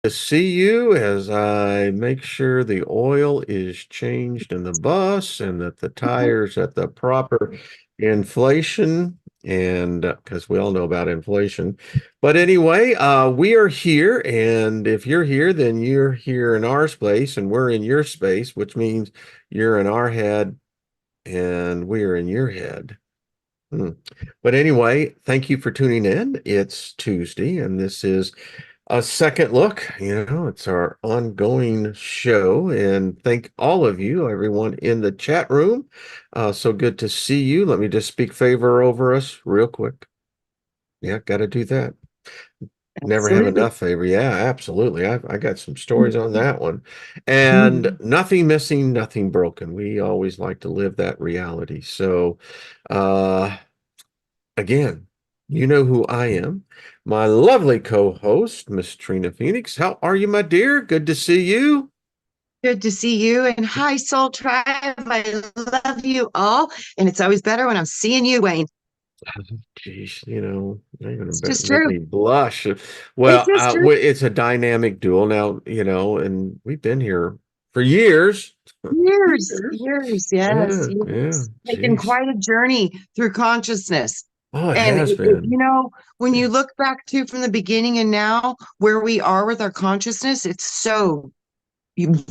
to see you as I make sure the oil is changed in the bus and that the tires at the proper inflation and because we all know about inflation. But anyway, we are here, and if you're here, then you're here in our space and we're in your space, which means you're in our head and we are in your head. Hmm. But anyway, thank you for tuning in. It's Tuesday, and this is a second look. It's our ongoing show. And thank all of you, everyone in the chat room. So good to see you. Let me just speak favor over us real quick. Yeah, got to do that. Never have Absolutely. enough favor. Yeah, absolutely. I got some stories on that one. And Mhm. nothing missing, nothing broken. We always like to live that reality. So, uh, again, you know who I am. My lovely co-host, Miss Trina Phoenix. How are you, my dear? Good to see you. Good to see you. And hi, Soul Tribe. I love you all. And it's always better when I'm seeing you, Wayne. Geez, you're It's gonna just make true. me blush. It's Well, just true. it's a dynamic duel now, and we've been here for years. Years, Years. years, yes, Yeah, yeah. years. Taken Geez. quite a journey through consciousness. Oh, it And has been. when you look back to from the beginning and now where we are with our consciousness, it's so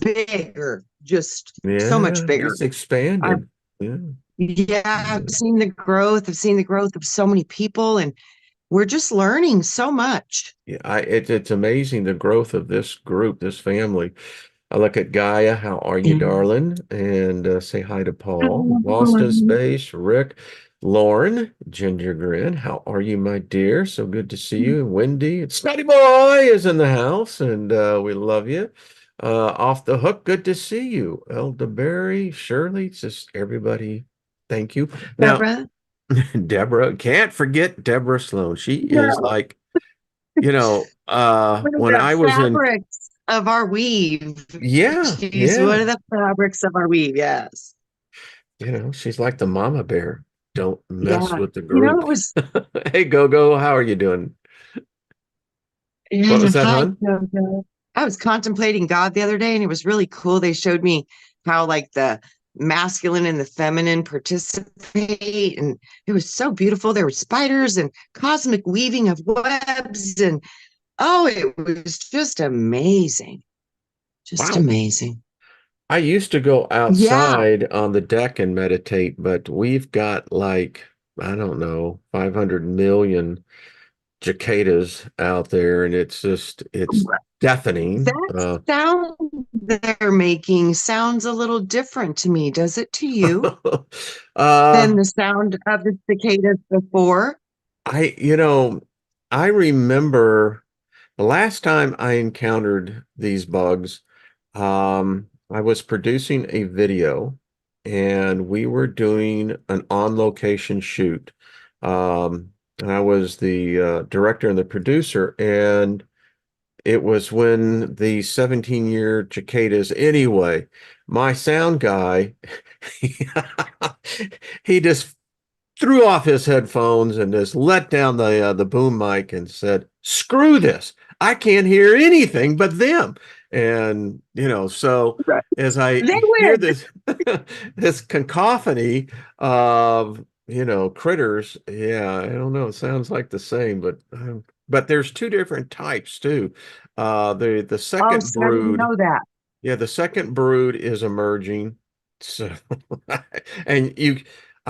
bigger, just so much Yeah, bigger. it's expanded. Yeah. Yeah, Yeah. I've seen the growth. I've seen the growth of so many people, and we're just learning so much. Yeah, it's amazing the growth of this group, this family. I look at Gaia. How are you, And darling? And say hi to Paul, Boston Space, Rick, Lauren, Ginger Grin. How are you, my dear? So good to see you. And Wendy, and Snotty Boy is in the house, and we love you. Off the hook, good to see you. Elderberry, Shirley, just everybody. Thank you. Now, Deborah, Deborah, can't forget Deborah Sloan. She is no, like, one of when the I was in, fabrics of our weave. yeah, She's one yeah. of the fabrics of our weave. Yes. She's like the mama bear. Don't mess Yeah. with the It group. was, Hey, Go, how are you doing? What yeah, was that, hi, hon? Jojo. I was contemplating God the other day, and it was really cool. They showed me how, like, the masculine and the feminine participate, and it was so beautiful. There were spiders and cosmic weaving of webs, and oh, it was just amazing. Just Wow. amazing. I used to go Yeah. outside on the deck and meditate, but we've got like, I don't know, 500 million cicadas out there, and it's deafening. That sound they're making sounds a little different to me. Does it to you than uh, the sound of the cicadas before? I, you know, I remember the last time I encountered these bugs, I was producing a video and we were doing an on-location shoot. And I was the director and the producer, and it was when the 17-year cicadas, anyway, my sound guy, he just threw off his headphones and just let down the boom mic and said, "Screw this! I can't hear anything but them." And so Right. as I They hear win. this this cacophony of critters, yeah, I don't know, it sounds like the same, but there's two different types too. The Oh, second so I didn't brood, know that. yeah, the second brood is emerging. So, and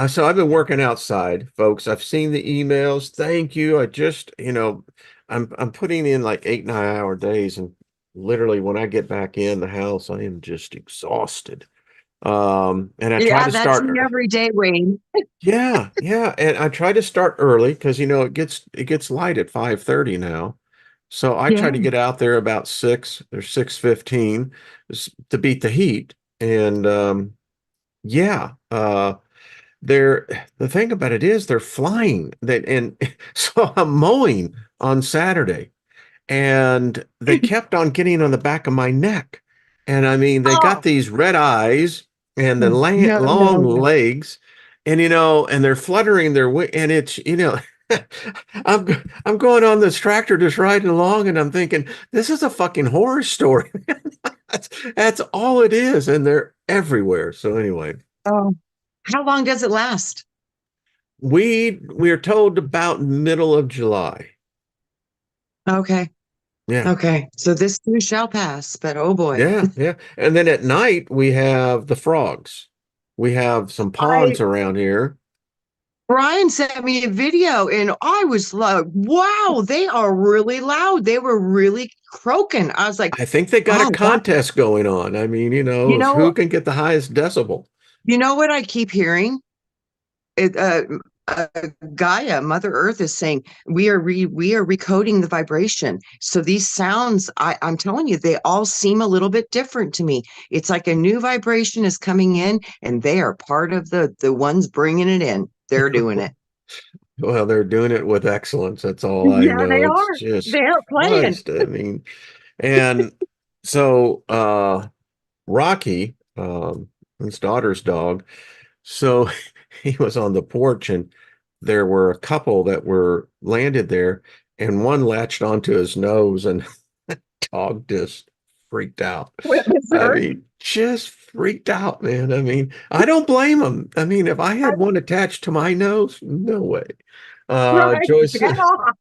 so I've been working outside, folks. I've seen the emails. Thank you. I just, I'm putting in like 8 9 hour days, and literally when I get back in the house, I am just exhausted. And I try Yeah, to that's me start. every day, Wayne. Yeah, yeah, and I try to start early because it gets light at 5:30 now. So I Yeah. try to get out there about 6 or 6:15 to beat the heat. And yeah, they're the thing about it is they're flying. And so I'm mowing on Saturday, and they kept on getting on the back of my neck. And I mean, they got Oh, these red eyes and the no, long no, no. legs, and and they're fluttering their wing, and it's I'm going on this tractor just riding along and I'm thinking, this is a fucking horror story. That's all it is, and they're everywhere. So anyway, Oh, how long does it last? we're told about middle of July. Okay. Yeah. Okay. So this too shall pass, but oh boy. Yeah, yeah. And then at night we have the frogs. We have some ponds I around here. Brian sent me a video and I was like, wow, they are really loud. They were really croaking. I was like, I think they got a oh, wow. contest going on. I mean, You of who know, can get the highest decibel. you know what I keep hearing? It, Gaia, Mother Earth is saying we are recoding the vibration. So these sounds, I'm telling you, they all seem a little bit different to me. It's like a new vibration is coming in, and they are part of the ones bringing it in. They're doing it. Well, they're doing it with excellence. That's all I Yeah, they know. It's are. just They are playing. Christ. I mean, and so Rocky, his daughter's dog, so he was on the porch and there were a couple that were landed there and one latched onto his nose and the dog just freaked out. I Sir. mean, just freaked out, man. I mean, I don't blame him. I mean, if I had one attached to my nose, no way. Right. Joyce, Get off.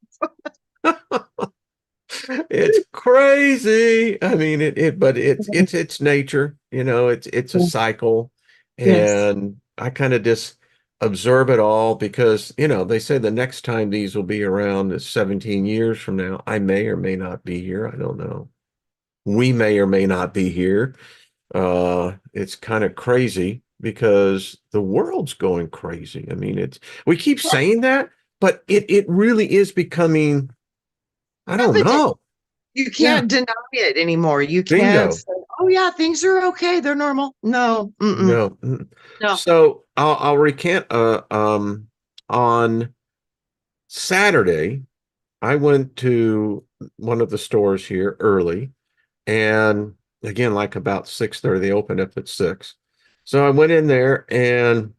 it's crazy. I mean, but it's nature, it's a cycle. Yes. And I kind of just observe it all because, they say the next time these will be around is 17 years from now. I may or may not be here. I don't know. We may or may not be here. It's kind of crazy because the world's going crazy. I mean, we keep saying that, but it really is becoming, I don't Evident. know. You Yeah, can't deny it anymore. You can't bingo. say, "Oh yeah, things are okay. They're normal." No, mm-mm, No. Mm. no. So I'll recant on Saturday, I went to one of the stores here early and again like about 6:30 they opened up at 6. So I went in there and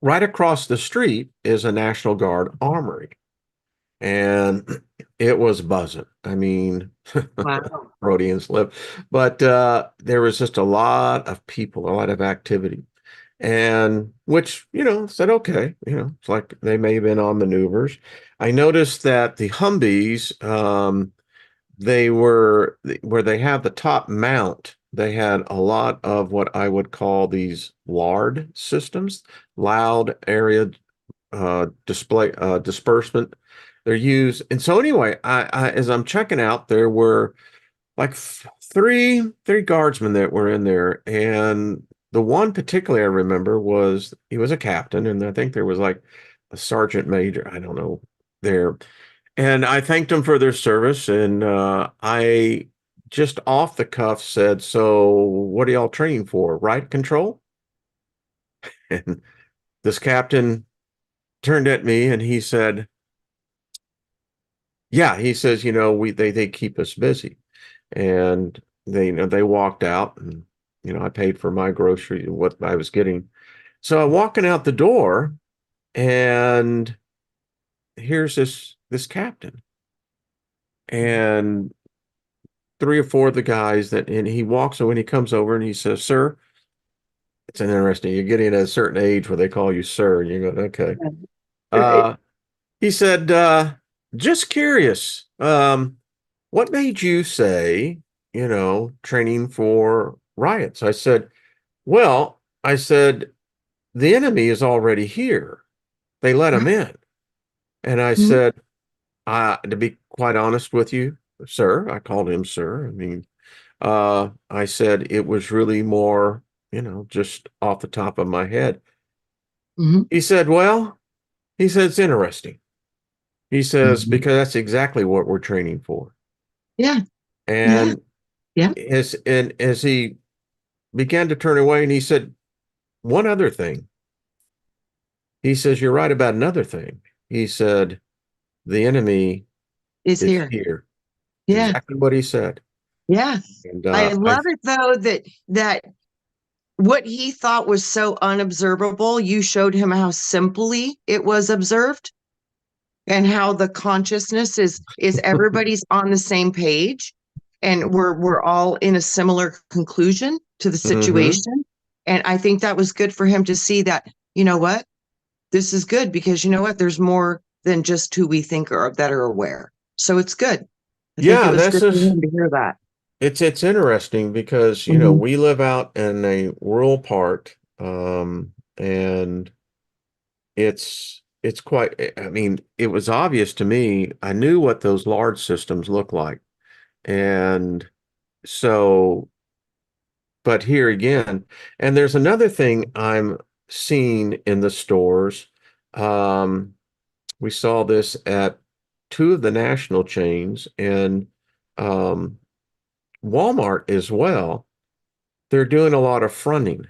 right across the street is a National Guard armory and it was buzzing. I mean, Wow. Freudian slip, but there was just a lot of people, a lot of activity. And which, said, okay, it's like they may have been on maneuvers. I noticed that the Humvees, they were where they have the top mount, they had a lot of what I would call these LARD systems, loud area display disbursement. They're used. And so anyway, as I'm checking out, there were like three guardsmen that were in there, and the one particularly I remember was he was a captain, and I think there was like a sergeant major, I don't know, there. And I thanked them for their service, and I just off the cuff said, "So, what are y'all training for? Riot control?" And this captain turned at me and he said, "Yeah." He says, we they keep us busy." And they walked out and I paid for my grocery what I was getting. So I'm walking out the door and here's this captain and three or four of the guys and he walks over and he comes over and he says, "Sir," it's an interesting, you're getting at a certain age where they call you sir and you go, okay. Right. Uh he said, "Just curious, what made you say, training for riots?" I said, "Well," I said, "the enemy is already here. They let him in." And I Mhm, said, to be quite honest with you, sir," I called him sir. I mean, I said it was really more, just off the top of my head. mhm, He said, "Well," he said, "it's interesting." He says, mhm. "Because that's exactly what we're training for." Yeah, yeah, And yeah. as he began to turn away and he said, "One other thing." He says, "You're right about another thing." He said, "The enemy Is is here. here." It's Yeah, exactly what he said. yeah. And I I love it though that what he thought was so unobservable, you showed him how simply it was observed. and how the consciousness is everybody's on the same page and we're all in a similar conclusion to the Hmm. situation. And I think that was good for him to see that, you know what, this is good because you know what, there's more than just who we think are that are aware. So it's good. I think it Yeah, was this good for is him to hear that. it's interesting because, Mhm. we live out in a rural part, and it's quite, I mean, it was obvious to me. I knew what those large systems look like. And so, but here again, and there's another thing I'm seeing in the stores. Um, we saw this at two of the national chains and um, Walmart as well. They're doing a lot of fronting.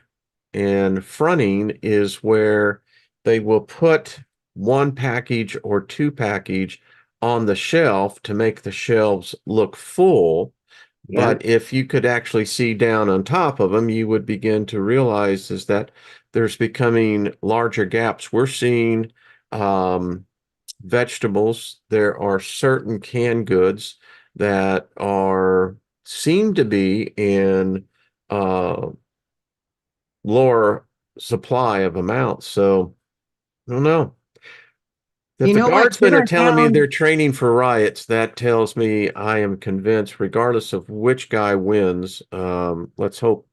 And fronting is where they will put one package or two package on the shelf to make the shelves look full. Yeah. But if you could actually see down on top of them, you would begin to realize is that there's becoming larger gaps. We're seeing um, vegetables. There are certain canned goods that are seem to be in uh, lower supply of amounts. So I don't know. If You the know what too guardsmen are I telling me found? they're training for riots, that tells me I am convinced, regardless of which guy wins, let's hope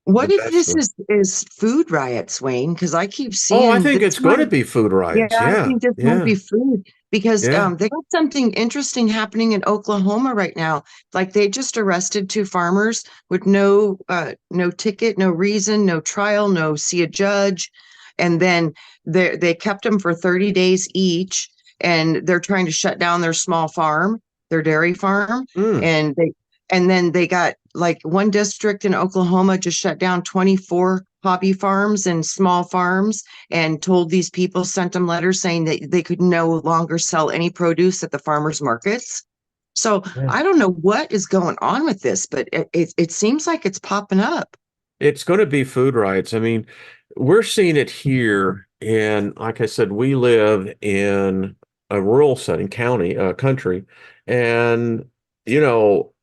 the What if best this one. is food riots, Wayne? Because I keep Oh, I seeing think this it's going to might. be food Yeah, riots. I Yeah, think this might yeah, be food because yeah. they got something interesting happening in Oklahoma right now. Like they just arrested two farmers with no ticket, no reason, no trial, no see a judge, and then they kept them for 30 days each, and they're trying to shut down their small farm, their dairy farm, Mm, and then they got like one district in Oklahoma just shut down 24 hobby farms and small farms and told these people, sent them letters saying that they could no longer sell any produce at the farmers markets. So yeah. I don't know what is going on with this, but it seems like it's popping up. It's going to be food riots. I mean, we're seeing it here. And like I said, we live in a rural setting, country. And, you know,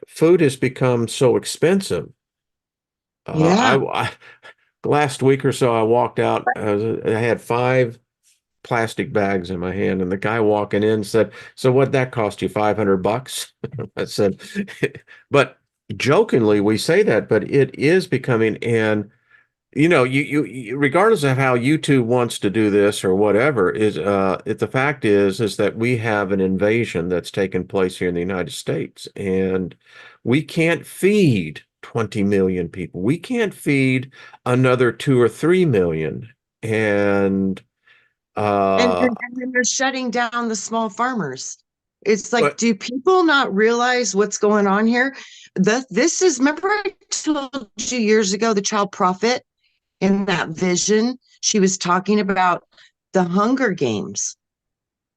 food has become so expensive. Yeah. Last week or so, I walked out. I had five plastic bags in my hand, and the guy walking in said, "So what'd that cost you? $500?" I said, but jokingly we say that, but it is becoming, and regardless of how YouTube wants to do this or whatever, the fact is that we have an invasion that's taken place here in the United States, and we can't feed 20 million people. We can't feed another 2 or 3 million. And uh And then they're shutting down the small farmers. It's like, but do people not realize what's going on here? This is, remember I told you years ago, the child prophet in that vision, she was talking about the Hunger Games,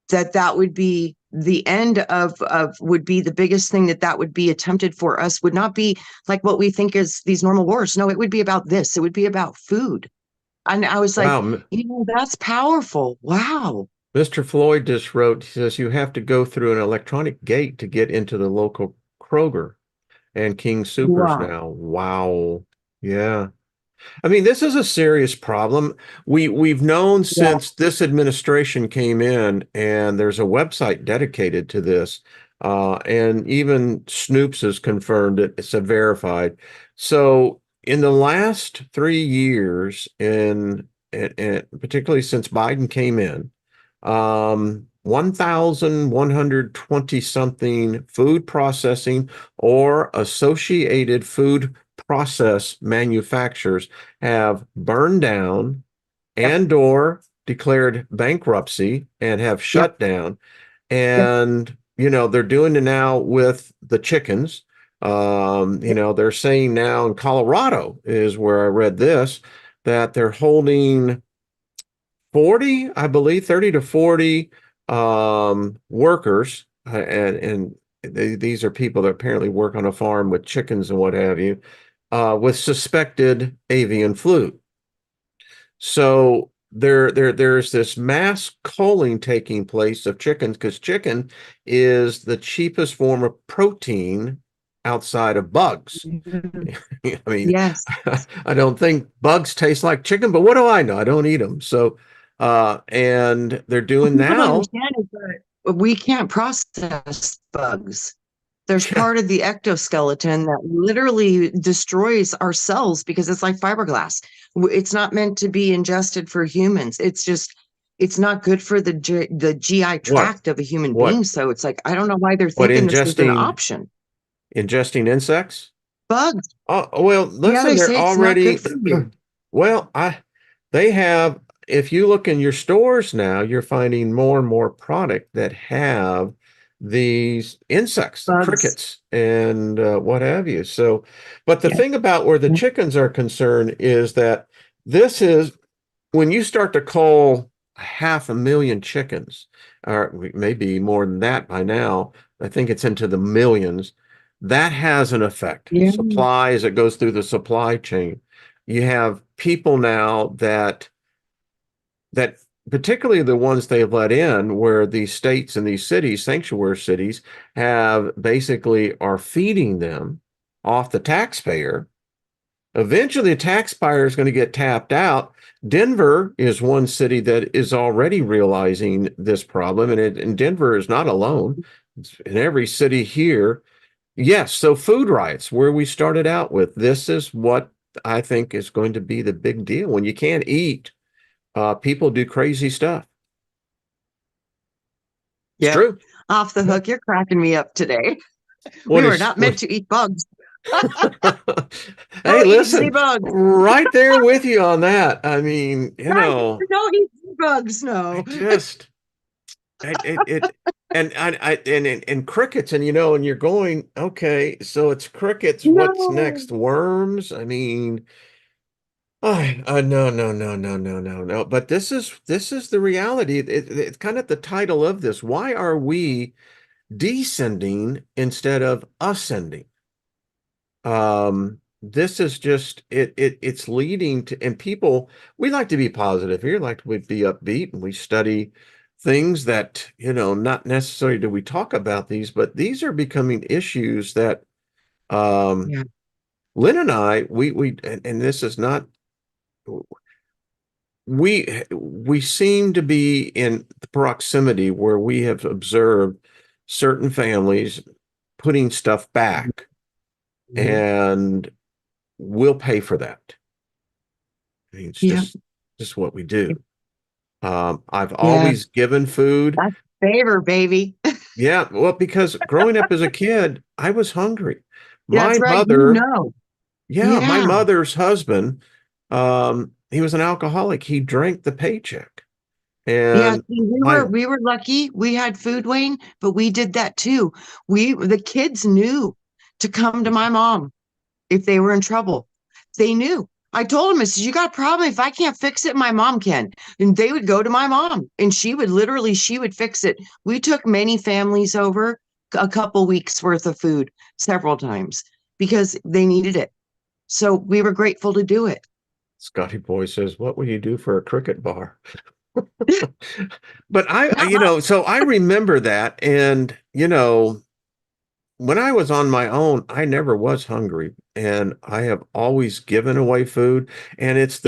that would be the end of would be the biggest thing that would be attempted for us would not be like what we think is these normal wars. No, it would be about this. It would be about food. And I was like, wow, that's powerful. Wow. Mr. Floyd just wrote, he says you have to go through an electronic gate to get into the local Kroger and King Supers Wow. now. Wow. Yeah. I mean, this is a serious problem. We've known Yeah. since this administration came in, and there's a website dedicated to this. And even Snoops has confirmed it. It's a verified. So in the last 3 years, and particularly since Biden came in, 1,120 something food processing or associated food process manufacturers have burned down Yep. and or declared bankruptcy and have Yep. shut down. Yep. And, they're doing it now with the chickens. They're saying now in Colorado is where I read this, that they're holding 40, I believe, 30 to 40 workers, and these are people that apparently work on a farm with chickens and what have you, with suspected avian flu. So there's this mass culling taking place of chickens because chicken is the cheapest form of protein outside of bugs. Mhm. I mean, Yes. I don't think bugs taste like chicken, but what do I know? I don't eat them. So, and they're What doing people don't now. understand is that we can't process bugs. There's Yeah, part of the ectoskeleton that literally destroys our cells because it's like fiberglass. It's not meant to be ingested for humans. It's just, it's not good for the GI what, tract of a human being. what, So it's like, I don't know why they're what thinking this is an option. ingesting insects? Bugs. Oh, well, Yeah, listen, they they're say it's not good already, for you. well, they have, if you look in your stores now, you're finding more and more product that have these insects, the Bugs. crickets and what have you. So, but the Yeah. thing about where the Yeah. chickens are concerned is that this is when you start to cull 500,000 chickens, or maybe more than that by now, I think it's into the millions, that has an effect. Yeah. Supplies, it goes through the supply chain. You have people now that particularly the ones they've let in, where these states and these cities, sanctuary cities, have basically are feeding them off the taxpayer. Eventually, the taxpayer is going to get tapped out. Denver is one city that is already realizing this problem, and Denver is not alone. It's in every city here. Yes, so food riots, where we started out with, this is what I think is going to be the big deal. When you can't eat, people do crazy stuff. It's Yep. true. Off the Yeah. hook. You're cracking me up today. We What were is not what? meant to eat bugs. Hey, Don't eat the listen, bugs. right there with you on that. I mean, Right. Don't eat the bugs. I No. just it and crickets, and and you're going, okay, so it's crickets, what's No. next? Worms? I mean, no, no, no, no, no, no, no. But this is the reality. It's kind of the title of this. Why are we descending instead of ascending? This is just it's leading to, and people, we like to be positive here, like to be upbeat, and we study things that, not necessarily do we talk about these, but these are becoming issues that um Yeah. Lynn and I, and this is not, we seem to be in the proximity where we have observed certain families putting stuff back, Mhm. and we'll pay for that. I mean, it's Yeah. just what we do. I've Yeah. always given food. That's favor, baby. Yeah, well, because growing up as a kid, I was hungry. That's My right. You mother, know. yeah, my Yeah. mother's husband, he was an alcoholic. He drank the paycheck. Yeah. And See, we were my, we were lucky. We had food, Wayne, but we did that too. The kids knew to come to my mom if they were in trouble. They knew. I told them, I said, you got a problem. If I can't fix it, my mom can. And they would go to my mom and she would fix it. We took many families over a couple weeks worth of food several times because they needed it. So we were grateful to do it. Scotty Boy says, what will you do for a cricket bar? But Not much. so I remember that. And, when I was on my own, I never was hungry, and I have always given away food, and Yeah. it's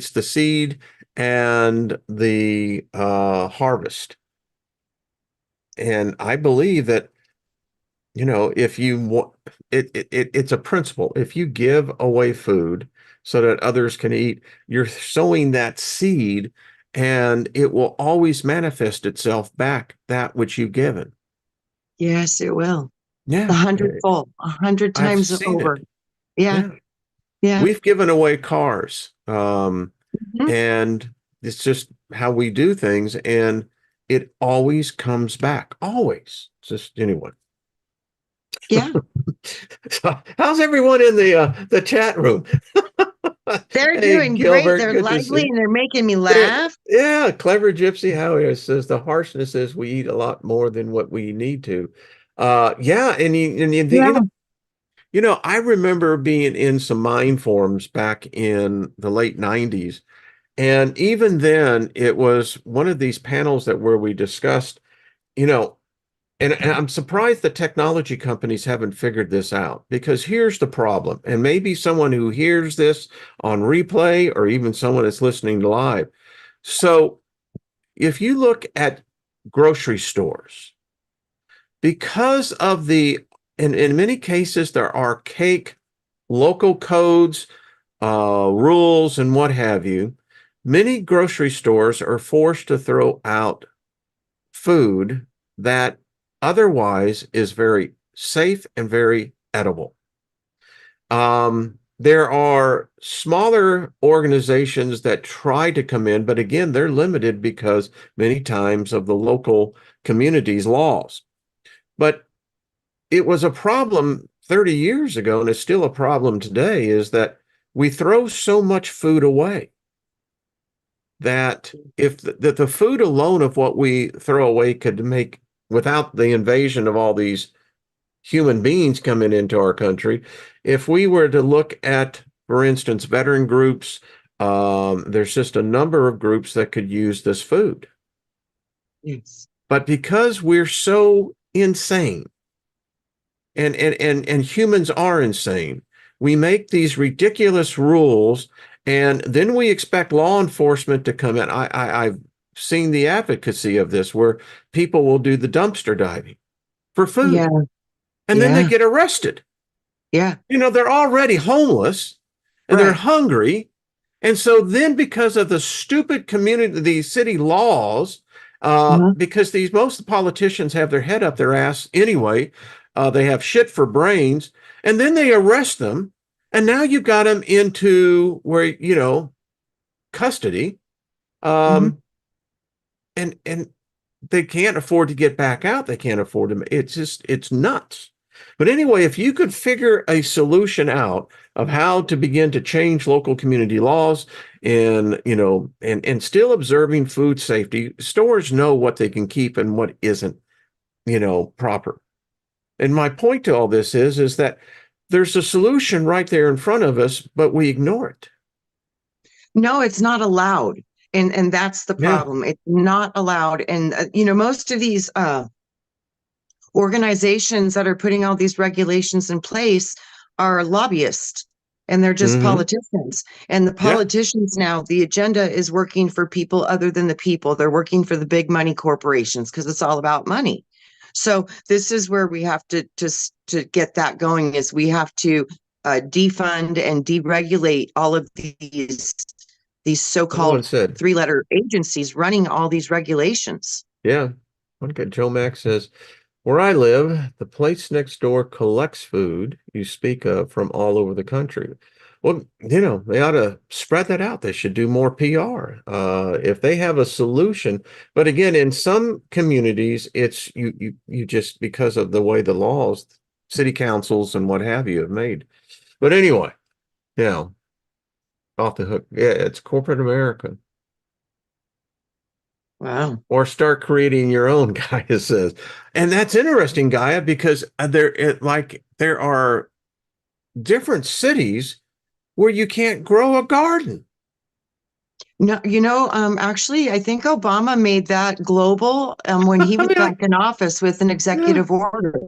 the seed and the harvest. And I believe that, if you want it's a principle. If you give away food so that others can eat, you're sowing that seed, and it will always manifest itself back, that which you've given. Yes, it will. A Yeah, hundredfold, a hundred I've times seen over. it. Yeah. Yeah. Yeah. We've given away cars, Mhm. and it's just how we do things, and it always comes back. Always. Just anyway. Yeah. So how's everyone in the chat room? They're Hey, doing great. Gilbert, They're good to lively see. and they're making me Yeah, laugh. yeah, clever Gypsy Howie says the harshness is we eat a lot more than what we need to. Yeah, Yeah. I remember being in some mind forums back in the late 90s, And even then, it was one of these panels that where we discussed, you know, and I'm surprised the technology companies haven't figured this out because here's the problem. And maybe someone who hears this on replay or even someone that's listening live. So if you look at grocery stores, because of in many cases, there are archaic local codes, rules, and what have you, many grocery stores are forced to throw out food that otherwise is very safe and very edible. There are smaller organizations that try to come in, but again, they're limited because many times of the local community's laws. But it was a problem 30 years ago, and it's still a problem today, is that we throw so much food away that if the food alone of what we throw away could make without the invasion of all these human beings coming into our country, if we were to look at, for instance, veteran groups, there's just a number of groups that could use this food. Yes. But because we're so insane, and humans are insane, we make these ridiculous rules, and then we expect law enforcement to come in. I've seen the advocacy of this where people will do the dumpster diving for Yeah. food, and then they Yeah. get arrested. Yeah. They're already homeless and they're Right. hungry. And so then because of the stupid community, the city laws, Uh-huh. because these most politicians have their head up their ass anyway, they have shit for brains, and then they arrest them. And now you got them into where, custody. Hmm. Um, and they can't afford to get back out. They can't afford to. It's nuts. But anyway, if you could figure a solution out of how to begin to change local community laws and, and still observing food safety, stores know what they can keep and what isn't, proper. And my point to all this is that there's a solution right there in front of us, but we ignore it. No, it's not allowed. And that's the Yeah. problem. It's not allowed. And most of these organizations that are putting all these regulations in place are lobbyists, and they're just Mm-hmm. politicians. And the Yeah. politicians now, the agenda is working for people other than the people. They're working for the big money corporations because it's all about money. So this is where we have to get that going, is we have to defund and deregulate all of these Someone so-called said, three-letter agencies running all these regulations. yeah. Okay. Joe Mack says, where I live, the place next door collects food you speak of from all over the country. Well, they ought to spread that out. They should do more PR. If they have a solution, but again, in some communities, it's you just because of the way the laws, city councils and what have you have made. But anyway, yeah, off the hook. Yeah, it's corporate America. Wow. Or start creating your own, Gaia says. And that's interesting, Gaia, because there are different cities where you can't grow a garden. No, actually, I think Obama made that global when he I was mean, back in office with an yeah. executive order.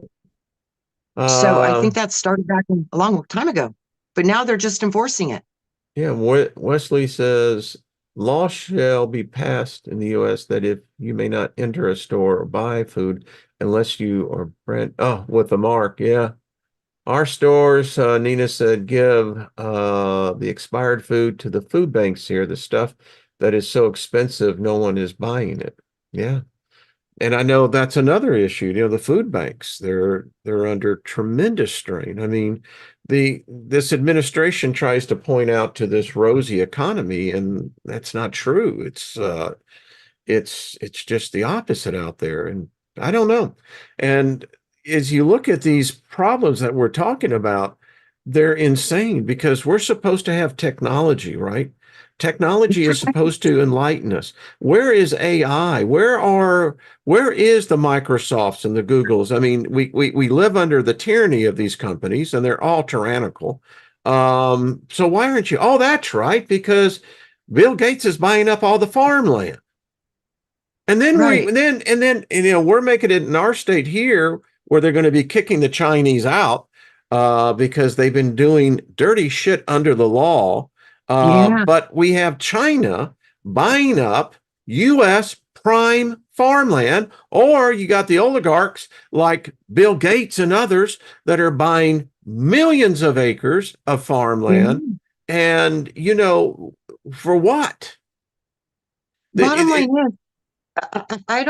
So I Uh, think that started back a long time ago, but now they're just enforcing it. yeah, Wesley says, law shall be passed in the US that if you may not enter a store or buy food unless you are brand, oh, with a mark. Yeah. Our stores, Nina said, give the expired food to the food banks here, the stuff that is so expensive, no one is buying it. Yeah. And I know that's another issue. The food banks, they're under tremendous strain. I mean, this administration tries to point out to this rosy economy, and that's not true. It's just the opposite out there, and I don't know. And as you look at these problems that we're talking about, they're insane because we're supposed to have technology, right? Technology is supposed to enlighten us. Where is AI? Where is the Microsofts and the Googles? I mean, we live under the tyranny of these companies, and they're all tyrannical. So why aren't you? Oh, that's right, because Bill Gates is buying up all the farmland. And then Right. we're making it in our state here where they're going to be kicking the Chinese out because they've been doing dirty shit under the law. Yeah. But we have China buying up U.S. prime farmland, or you got the oligarchs like Bill Gates and others that are buying millions of acres of farmland. Mhm. And, for what? It, Bottom it, line it, is, I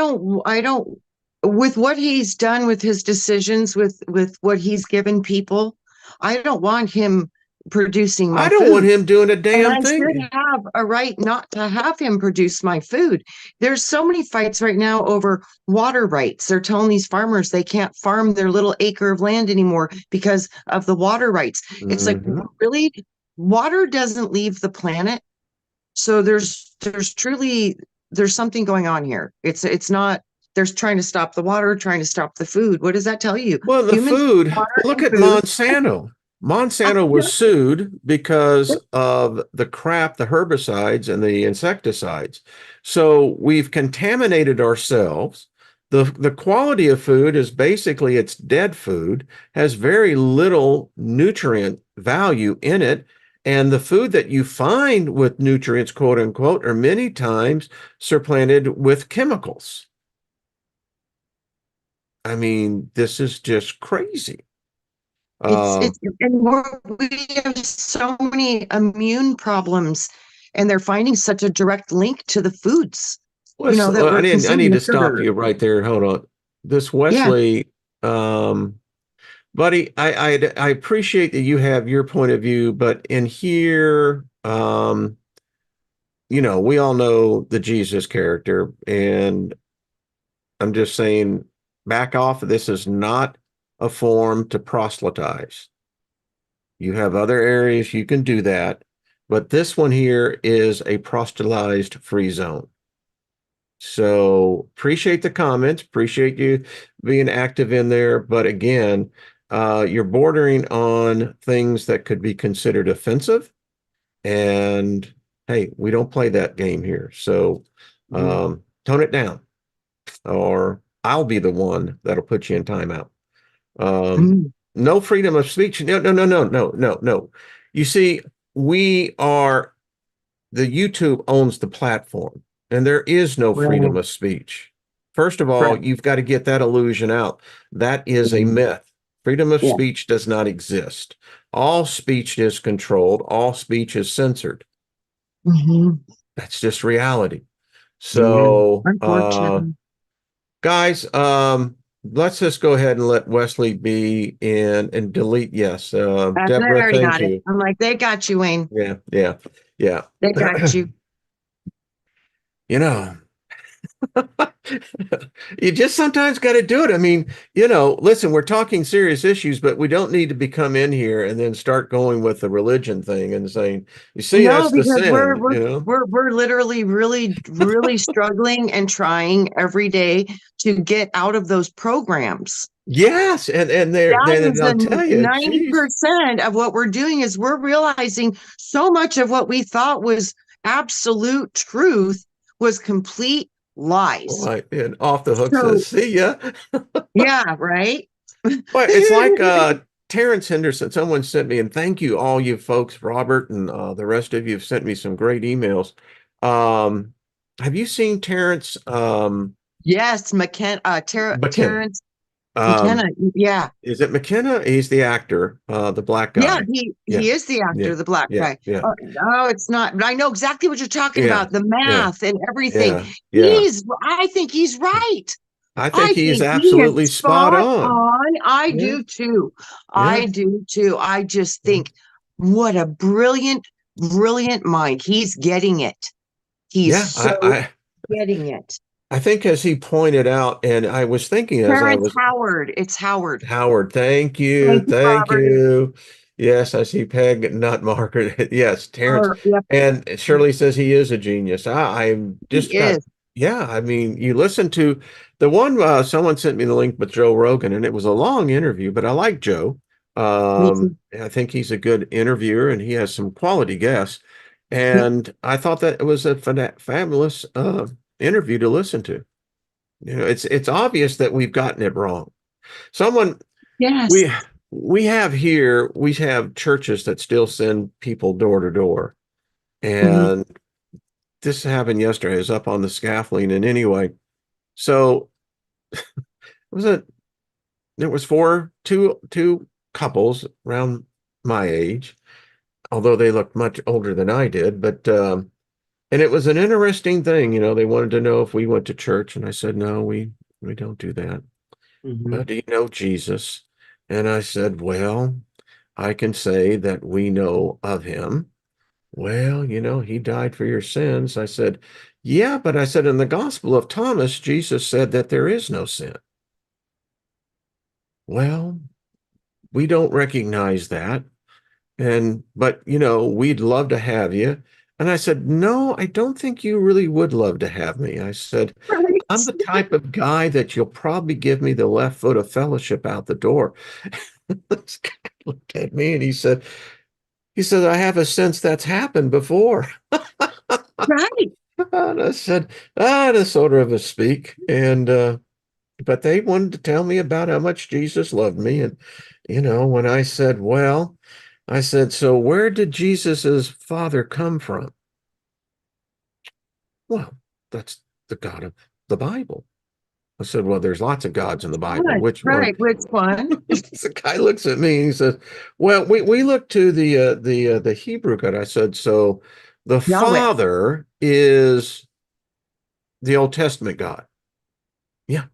don't, with what he's done with his decisions, with what he's given people, I don't want him producing I my don't want food. him doing a And damn I should thing. have a right not to have him produce my food. There's so many fights right now over water rights. They're telling these farmers they can't farm their little acre of land anymore because of the water rights. It's like, Mm-hmm. really? Water doesn't leave the planet. So there's truly there's something going on here. It's not there's trying to stop the water, trying to stop the food. What does that tell you? Well, the Humans need food, water look and at food. Monsanto. Monsanto was sued because of the crap, the herbicides and the insecticides. So we've contaminated ourselves. The quality of food is basically it's dead food, has very little nutrient value in it. And the food that you find with nutrients, quote unquote, are many times supplanted with chemicals. I mean, this is just crazy. Uh, It's and we have so many immune problems, and they're finding such a direct link to the foods, that I we're need consuming, the to stop sugar. you right there. Hold on. This Yeah. Wesley, um, buddy, I appreciate that you have your point of view, but in here, we all know the Jesus character, and I'm just saying, back off. This is not a form to proselytize. You have other areas you can do that, but this one here is a proselytized free zone. So appreciate the comments, appreciate you being active in there. But again, you're bordering on things that could be considered offensive. And hey, we don't play that game here. So tone it down, or I'll be the one that'll put you in timeout. Mm. No freedom of speech. No, no, no, no, no, no, no. You see, we are the YouTube owns the platform, and there is no freedom Right. of speech. First of all, Right. you've got to get that illusion out. That is a Mhm. myth. Freedom of Yeah. speech does not exist. All speech is controlled, all speech is censored. Hmm. That's just reality. Yeah. So, Unfortunately. guys, let's just go ahead and let Wesley be in and delete. Yes. I Deborah, already thank got it. you. I'm like, they got you, Wayne. Yeah, yeah, yeah. They got you. You know, you just sometimes got to do it. I mean, listen, we're talking serious issues, but we don't need to become in here and then start going with the religion thing and saying, you see, No, that's the because sin, you know? we're literally really struggling and trying every day to get out of those programs. Yes. And That is they'll the tell you, geez, 90% of what we're doing is we're realizing so much of what we thought was absolute truth was complete lies. boy, and off the hook So says, see ya. yeah, right. But it's like Terrence Henderson, someone sent me, and thank you, all you folks, Robert, and the rest of you have sent me some great emails. Um, have you seen Terrence Yes, McKenna? Terrence McKenna. Um, Yeah. is it McKenna? He's the actor, the black Yeah, guy. Yeah, he is the yeah, actor, the black yeah, guy. yeah, Oh, no, it's not. But I know exactly what you're talking yeah, about, the yeah, math and everything. yeah, yeah. I think he's right. I think I he's think he is absolutely spot spot on. on. I Yeah, do too. yeah, I do too. I just yeah, think what a brilliant mind. He's getting it. He's yeah. so getting it. I think as he pointed out, and I was thinking as I Terrence was Howard. It's Howard. Howard, thank you. Thank you, Thank Robert. you. Yes, I see Peg, not Margaret. Yes, Terrence. Yep, And Shirley says he is a genius. I'm he just got, is. yeah, I mean, you listen to the one, someone sent me the link with Joe Rogan, and it was a long interview, but I like Joe. Me too. I think he's a good interviewer and he has some quality guests. And I thought that it was a fabulous interview to listen to. It's obvious that we've gotten it wrong. Someone Yes. we we have here, we have churches that still send people door to door. Mhm. And this happened yesterday. I was up on the scaffolding, and anyway, so was it there was two couples around my age, although they looked much older than I did, but and it was an interesting thing, they wanted to know if we went to church, and I said, no, we don't do that. Well, Mhm. do you know Jesus? And I said, well, I can say that we know of him. Well, he died for your sins. I said, yeah, but I said in the Gospel of Thomas, Jesus said that there is no sin. Well, we don't recognize that. But we'd love to have you. And I said, no, I don't think you really would love to have me. I said, I'm Right. the type of guy that you'll probably give me the left foot of fellowship out the door. This guy looked at me and he said, I have a sense that's happened before. Right. And I said, that's sort of a speak. And but they wanted to tell me about how much Jesus loved me. And when I said, well, I said, so where did Jesus's father come from? Well, that's the God of the Bible. I said, well, there's lots of gods in the Bible. Right. Which one? Right. Which one? The guy looks at me and he says, well, we look to the Hebrew God. I said, so the Yahweh. Father is the Old Testament God. Yeah.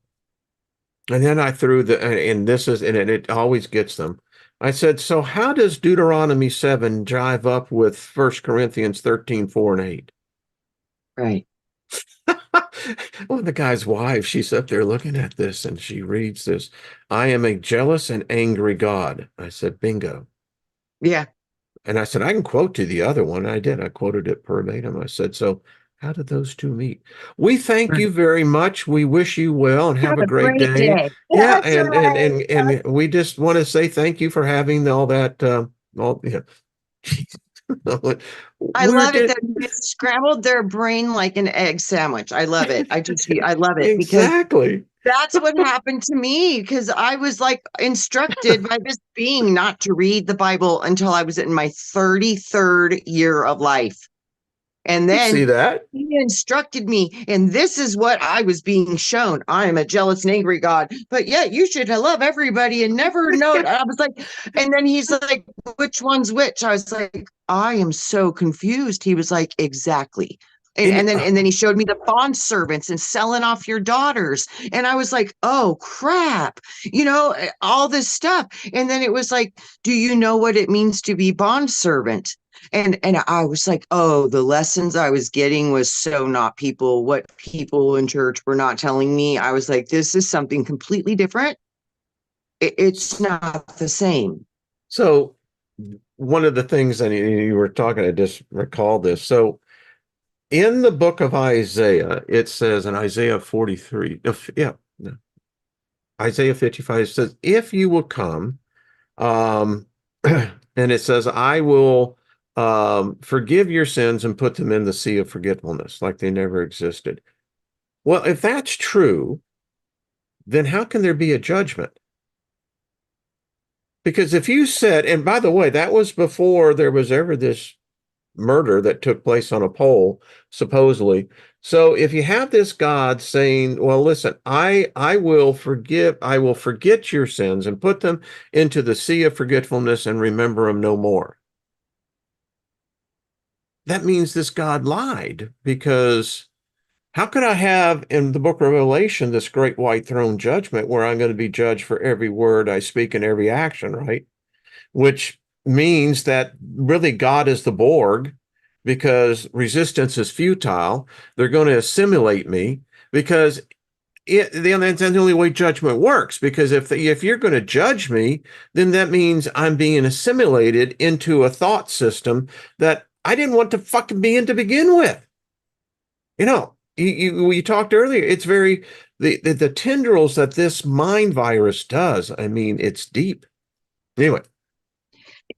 And then I threw and this is, and it always gets them. I said, so how does Deuteronomy 7 jive up with 1 Corinthians 13:4 and 8? Right. Well, the guy's wife, she's up there looking at this and she reads this. I am a jealous and angry God. I said, bingo. Yeah. And I said, I can quote to the other one. I did. I quoted it verbatim. I said, so how did those two meet? We thank Right. you very much. We wish you well and have Have a a great great day. day. Yeah, That's and we just want to say thank you for having all that. All yeah. I Where love it did that they scrambled their brain like an egg sandwich. I love it. I love it because exactly? that's what happened to me because I was like instructed by this being not to read the Bible until I was in my 33rd year of life. And I see then that. he instructed me, and this is what I was being shown. I am a jealous and angry God, but yet you should love everybody and never know. I was like, and then he's like, which one's which? I was like, I am so confused. He was like, exactly. And, And and then and then he showed me the bond servants and selling off your daughters. And I was like, oh crap, all this stuff. And then it was like, do you know what it means to be bond servant? And I was like, oh, the lessons I was getting was so not what people in church were not telling me. I was like, this is something completely different. It's not the same. so one of the things that you were talking, I just recalled this. So in the book of Isaiah, it says in Isaiah 43, yeah, no, Isaiah 55 says, if you will come, um, and it says, I will forgive your sins and put them in the sea of forgetfulness, like they never existed. Well, if that's true, then how can there be a judgment? Because if you said, and by the way, that was before there was ever this murder that took place on a pole, supposedly. So if you have this God saying, well, listen, I will forget your sins and put them into the sea of forgetfulness and remember them no more. That means this God lied, because how could I have in the book of Revelation this great white throne judgment where I'm going to be judged for every word I speak and every action, right? Which means that really God is the Borg, because resistance is futile. They're going to assimilate me, because that's the only way judgment works. Because if you're going to judge me, then that means I'm being assimilated into a thought system that I didn't want to fucking be in to begin with. You talked earlier. It's very the tendrils that this mind virus does. I mean, it's deep. Anyway.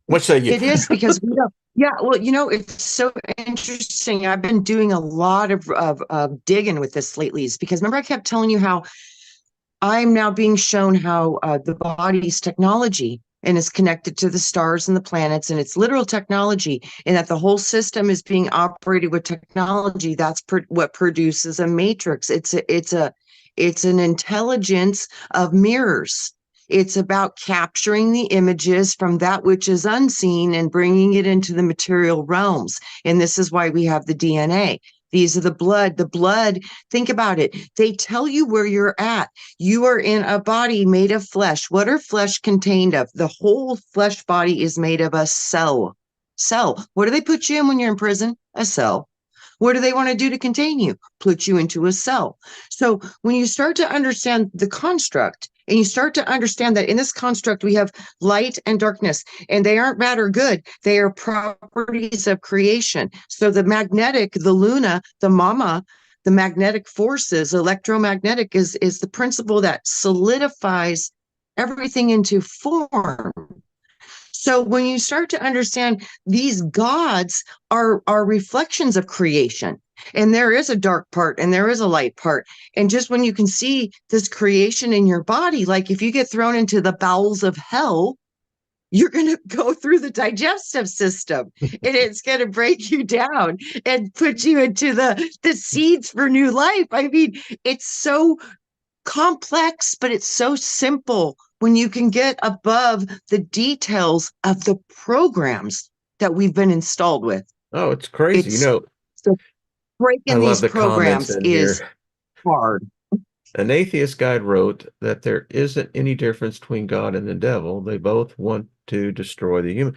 What say you? It is because we don't. Yeah, well, it's so interesting. I've been doing a lot of digging with this lately, is because remember I kept telling you how I'm now being shown how the body's technology and is connected to the stars and the planets, and it's literal technology, and that the whole system is being operated with technology. That's what produces a matrix. It's an intelligence of mirrors. It's about capturing the images from that which is unseen and bringing it into the material realms. And this is why we have the DNA. These are the blood. The blood, think about it. They tell you where you're at. You are in a body made of flesh. What are flesh contained of? The whole flesh body is made of a cell. Cell. What do they put you in when you're in prison? A cell. What do they want to do to contain you? Put you into a cell. So when you start to understand the construct, and you start to understand that in this construct, we have light and darkness, and they aren't bad or good. They are properties of creation. So the magnetic, the Luna, the Mama, the magnetic forces, electromagnetic is the principle that solidifies everything into form. So when you start to understand these gods are reflections of creation, and there is a dark part and there is a light part. And just when you can see this creation in your body, like if you get thrown into the bowels of hell, you're going to go through the digestive system and it's going to break you down and put you into the seeds for new life. I mean, it's so complex, but it's so simple when you can get above the details of the programs that we've been installed with. Oh, it's crazy. It's so I breaking love these the comments programs in is here. hard. An atheist guide wrote that there isn't any difference between God and the devil. They both want to destroy the human.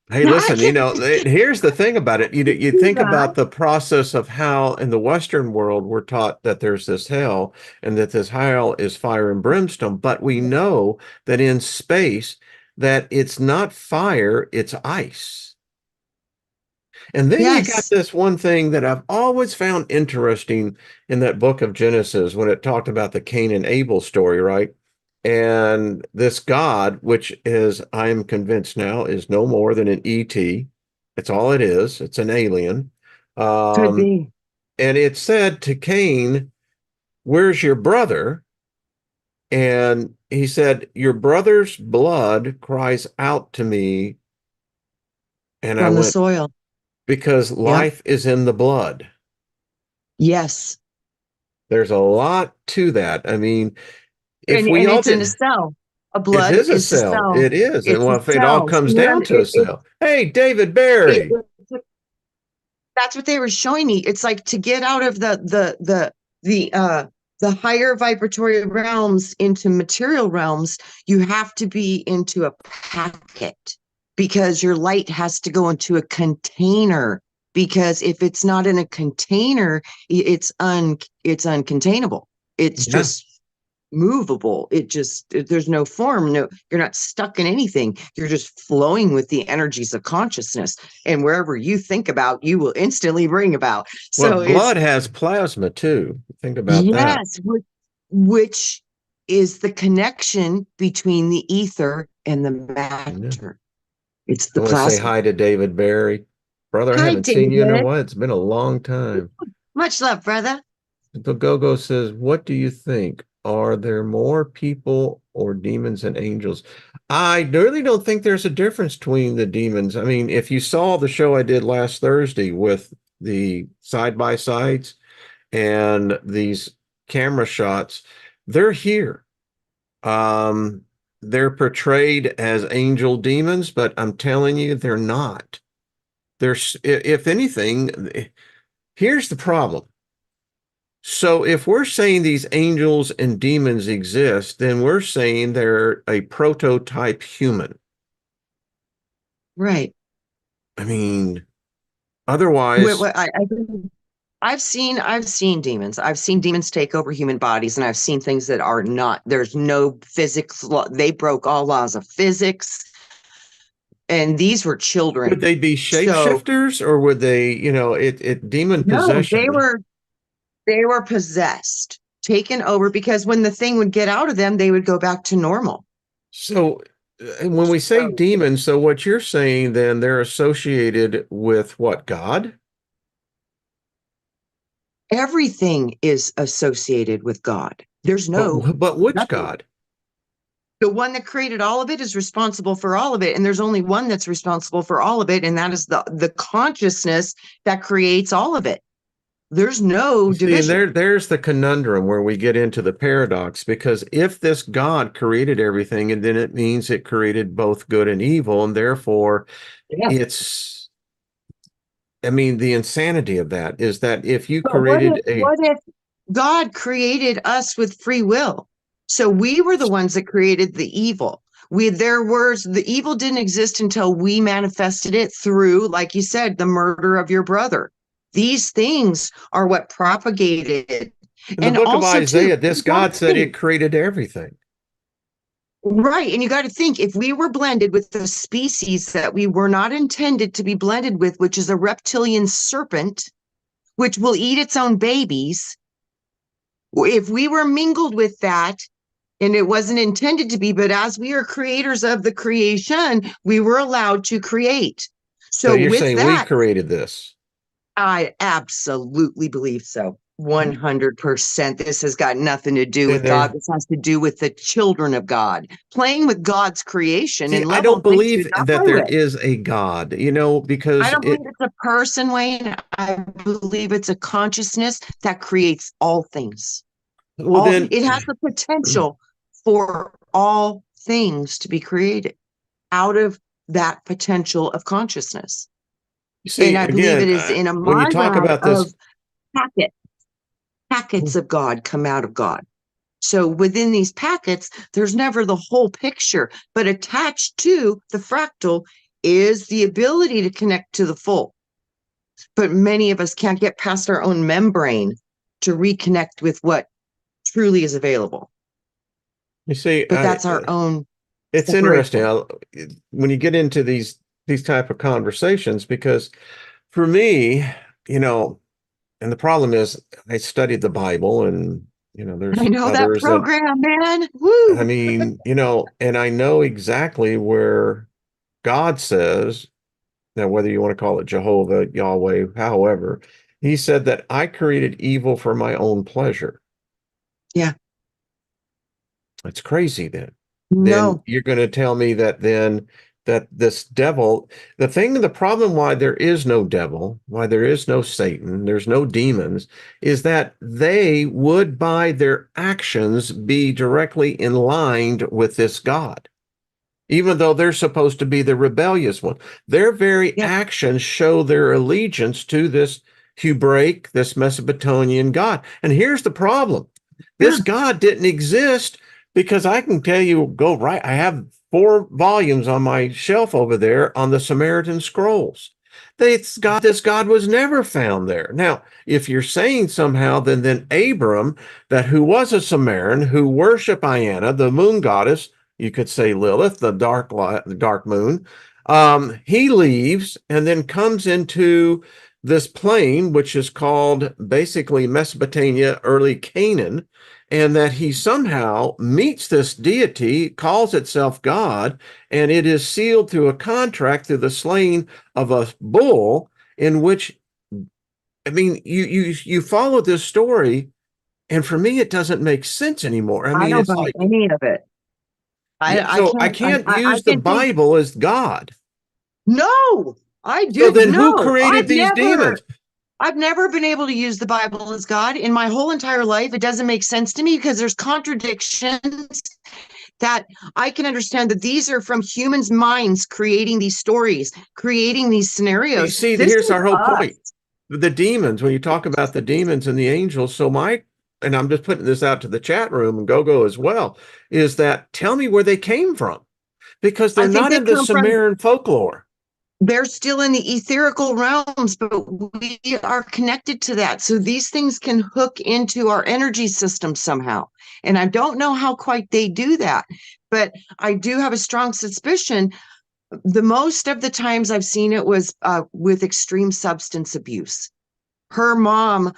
Hey, Now I listen, can here's the thing about it. You see think that. about the process of how in the Western world we're taught that there's this hell and that this hell is fire and brimstone, but we know that in space that it's not fire, it's ice. And then you got Yes, this one thing that I've always found interesting in that book of Genesis when it talked about the Cain and Abel story, right? And this God, which is, I am convinced now, is no more than an ET. It's all it is. It's an alien. could Um, be. and it said to Cain, "Where's your brother?" And he said, "Your brother's blood cries out to me." And I From the went, soil. because Yep. life is in the blood. Yes. There's a lot to that. I mean, if And we all it's in a did, cell. A it blood is a is a cell. cell. It is. And It's a well, if it all cell. comes down And to a cell. Hey, David it, Barry. it that's what they were showing me. It's like to get out of the higher vibratory realms into material realms, you have to be into a packet because your light has to go into a container. Because if it's not in a container, it's uncontainable. It's Yeah. just movable. There's no form. No, you're not stuck in anything. You're just flowing with the energies of consciousness. And wherever you think about, you will instantly bring about. Well, So it's blood has plasma too. Think about that. yes, which is the connection between the ether and the Yeah. matter. It's I the want to say plasma. hi to David Barry. Brother, I Hi, haven't seen you in a David. while. It's been a long time. Much love, brother. The Go-Go says, what do you think? Are there more people or demons and angels? I really don't think there's a difference between the demons. I mean, if you saw the show I did last Thursday with the side-by-sides and these camera shots, they're here. Um, they're portrayed as angel demons, but I'm telling you, they're not. There's, if anything, here's the problem. So if we're saying these angels and demons exist, then we're saying they're a prototype human. Right. I mean, What, otherwise, what I've seen demons. I've seen demons take over human bodies, and I've seen things that are not. There's no physics law. They broke all laws of physics, and these were would children. they be So shapeshifters or would they, demon no, they possession? were they were possessed, taken over because when the thing would get out of them, they would go back to normal. So And when we say So demons, so what you're saying then they're associated with what, God? everything is associated with God. There's no But which nothing. God? The one that created all of it is responsible for all of it, and there's only one that's responsible for all of it, and that is the consciousness that creates all of it. There's no You see, and division. there's the conundrum where we get into the paradox, because if this God created everything, and then it means it created both good and evil, and therefore Yeah. it's, I mean, the insanity of that is that if you But what created if a, what if God created us with free will? So we were the ones that created the evil. We there was the evil didn't exist until we manifested it through, like you said, the murder of your brother. These things are what propagated. in the And book of also too, Isaiah, this you got God to said think, it created everything. right, and you got to think if we were blended with the species that we were not intended to be blended with, which is a reptilian serpent, which will eat its own babies, if we were mingled with that and it wasn't intended to be, but as we are creators of the creation, we were allowed to create. So So you're with saying we that, created this. I absolutely believe so. 100%. This has got nothing to do Then with God. there, This has to do with the children of God playing with God's creation see, and I levels don't they should believe not that play there with. is a God, you know, I because don't believe it, it's a person, Wayne. I believe it's a consciousness that creates all things. well, All then, it has the potential for all things to be created out of that potential of consciousness. you And see, I believe it again, is in a when you talk myriad about of this, packet, packets of God come out of God. So within these packets, there's never the whole picture, but attached to the fractal is the ability to connect to the full. But many of us can't get past our own membrane to reconnect with what truly is available. you see, But that's our own it's interesting separation. when you get into these type of conversations, because for me, you know, and the problem is I studied the Bible, and I there's know that others that, program, man. I Woo. mean, and I know exactly where God says, now whether you want to call it Jehovah, Yahweh, however, he said that I created evil for my own pleasure. Yeah. That's crazy then. Then No. you're going to tell me that then that this devil, the problem why there is no devil, why there is no Satan, there's no demons, is that they would by their actions be directly in line with this God. Even though they're supposed to be the rebellious one, their very Yeah. actions show their allegiance to this Hebraic, this Mesopotamian God. And here's the problem. Yeah. This God didn't exist, because I can tell you, go right. I have 4 volumes on my shelf over there on the Samaritan scrolls. This God was never found there. Now, if you're saying somehow, then Abram, that who was a Samaritan, who worshiped Diana, the moon goddess, you could say Lilith, the dark light, the dark moon, he leaves and then comes into this plain, which is called basically Mesopotamia, early Canaan, and that he somehow meets this deity, calls itself God, and it is sealed through a contract through the slaying of a bull, in which, I mean, you follow this story, and for me, it doesn't make sense anymore. I I mean, don't it's buy like, any of it. yeah, I so I can't can't I use the can think Bible as God. no. I So do then who no. created these demons? I've never been able to use the Bible as God in my whole entire life. It doesn't make sense to me because there's contradictions that I can understand that these are from humans' minds creating these stories, creating these You scenarios. see, This here's is our whole us. point. The demons, when you talk about the demons and the angels, and I'm just putting this out to the chat room and go as well, is that tell me where they came from, because they're I think not they in the come from Sumerian folklore. they're still in the etherical realms, but we are connected to that. So these things can hook into our energy system somehow. And I don't know how quite they do that, but I do have a strong suspicion. The most of the times I've seen it was with extreme substance abuse. Her mom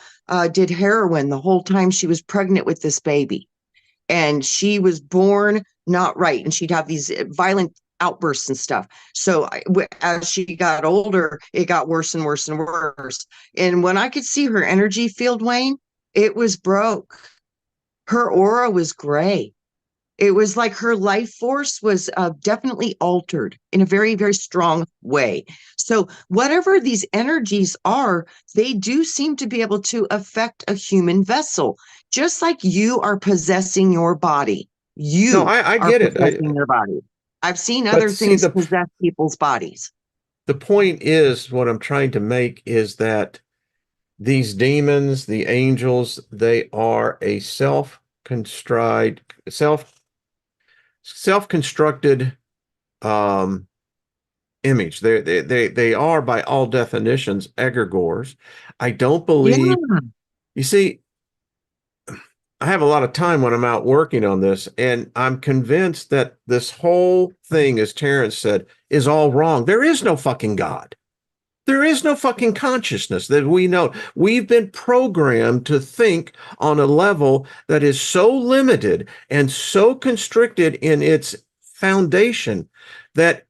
did heroin the whole time she was pregnant with this baby, and she was born not right. And she'd have these violent outbursts and stuff. So as she got older, it got worse and worse and worse. And when I could see her energy field, Wayne, it was broke. Her aura was gray. It was like her life force was definitely altered in a very, very strong way. So, whatever these energies are, they do seem to be able to affect a human vessel, just like you are possessing your body. No, You I are get it. possessing your body. I've seen But other see, things possess people's bodies. the point is, what I'm trying to make is that these demons, the angels, they are a self-constructed um, image. They are by all definitions egregores. I don't Yeah. believe. You see, I have a lot of time when I'm out working on this, and I'm convinced that this whole thing, as Terrence said, is all wrong. There is no fucking God. There is no fucking consciousness that we know. We've been programmed to think on a level that is so limited and so constricted in its foundation that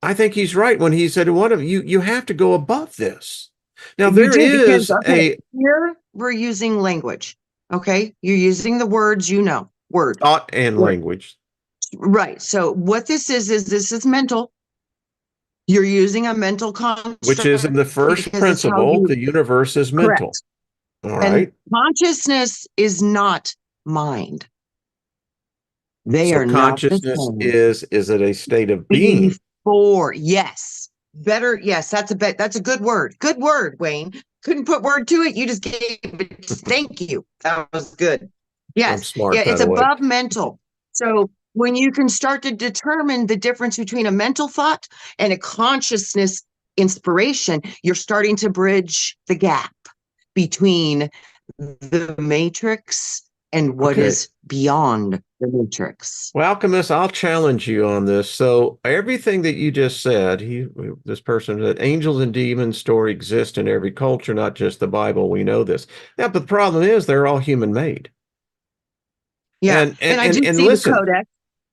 I think he's right when he said, "One of you have to go above this." Now, You there do because, is okay, a here we're using language. Okay. You're using the words, word. thought and Right. language, Right. So what is this is mental. You're using a mental which is in construct the first because it's how principle, you the universe is mental. correct. All And right. consciousness is not mind. They So are not the consciousness same. is it a state of being? Before, yes. Better, yes, that's a good word. Good word, Wayne. Couldn't put word to it. You just gave it. Thank you. That was good. I'm Yes. Yeah, smart it's that way. above mental. So when you can start to determine the difference between a mental thought and a consciousness inspiration, you're starting to bridge the gap between the matrix and what Okay. is beyond the matrix. Well, Alchemist, I'll challenge you on this. So everything that you just said, this person said angels and demons story exist in every culture, not just the Bible. We know this. Yeah, but the problem is they're all human made. Yeah. And and And I and do and see the listen, codex.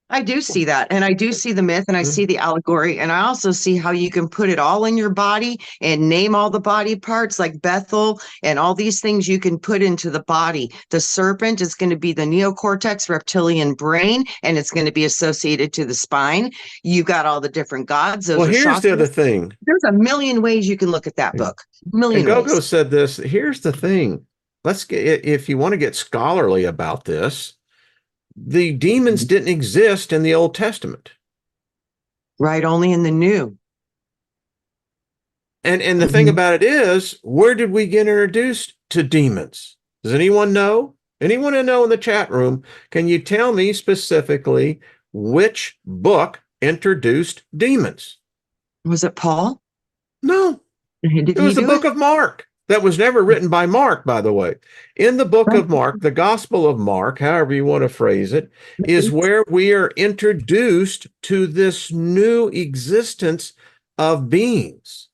I do see that. And I do see the myth and I see the allegory. And I also see how you can put it all in your body and name all the body parts like Bethel and all these things you can put into the body. The serpent is going to be the neocortex reptilian brain and it's going to be associated to the spine. You got all the different gods. well, Those are here's the other chakras. thing. There's a million ways you can look at that book. A And million Gogo ways. said this. Here's the thing. Let's get if you want to get scholarly about this, the demons didn't exist in the Old Testament. Right. Only in the new. And the thing Mhm. about it is, where did we get introduced to demons? Does anyone know? Anyone who know in the chat room, can you tell me specifically which book introduced demons? Was it Paul? No, Did it he was the do book it? of Mark. That was never written by Mark, by the way. In the book of Mark, the Gospel of Mark, however you want to phrase it, is where we are introduced to this new existence of beings.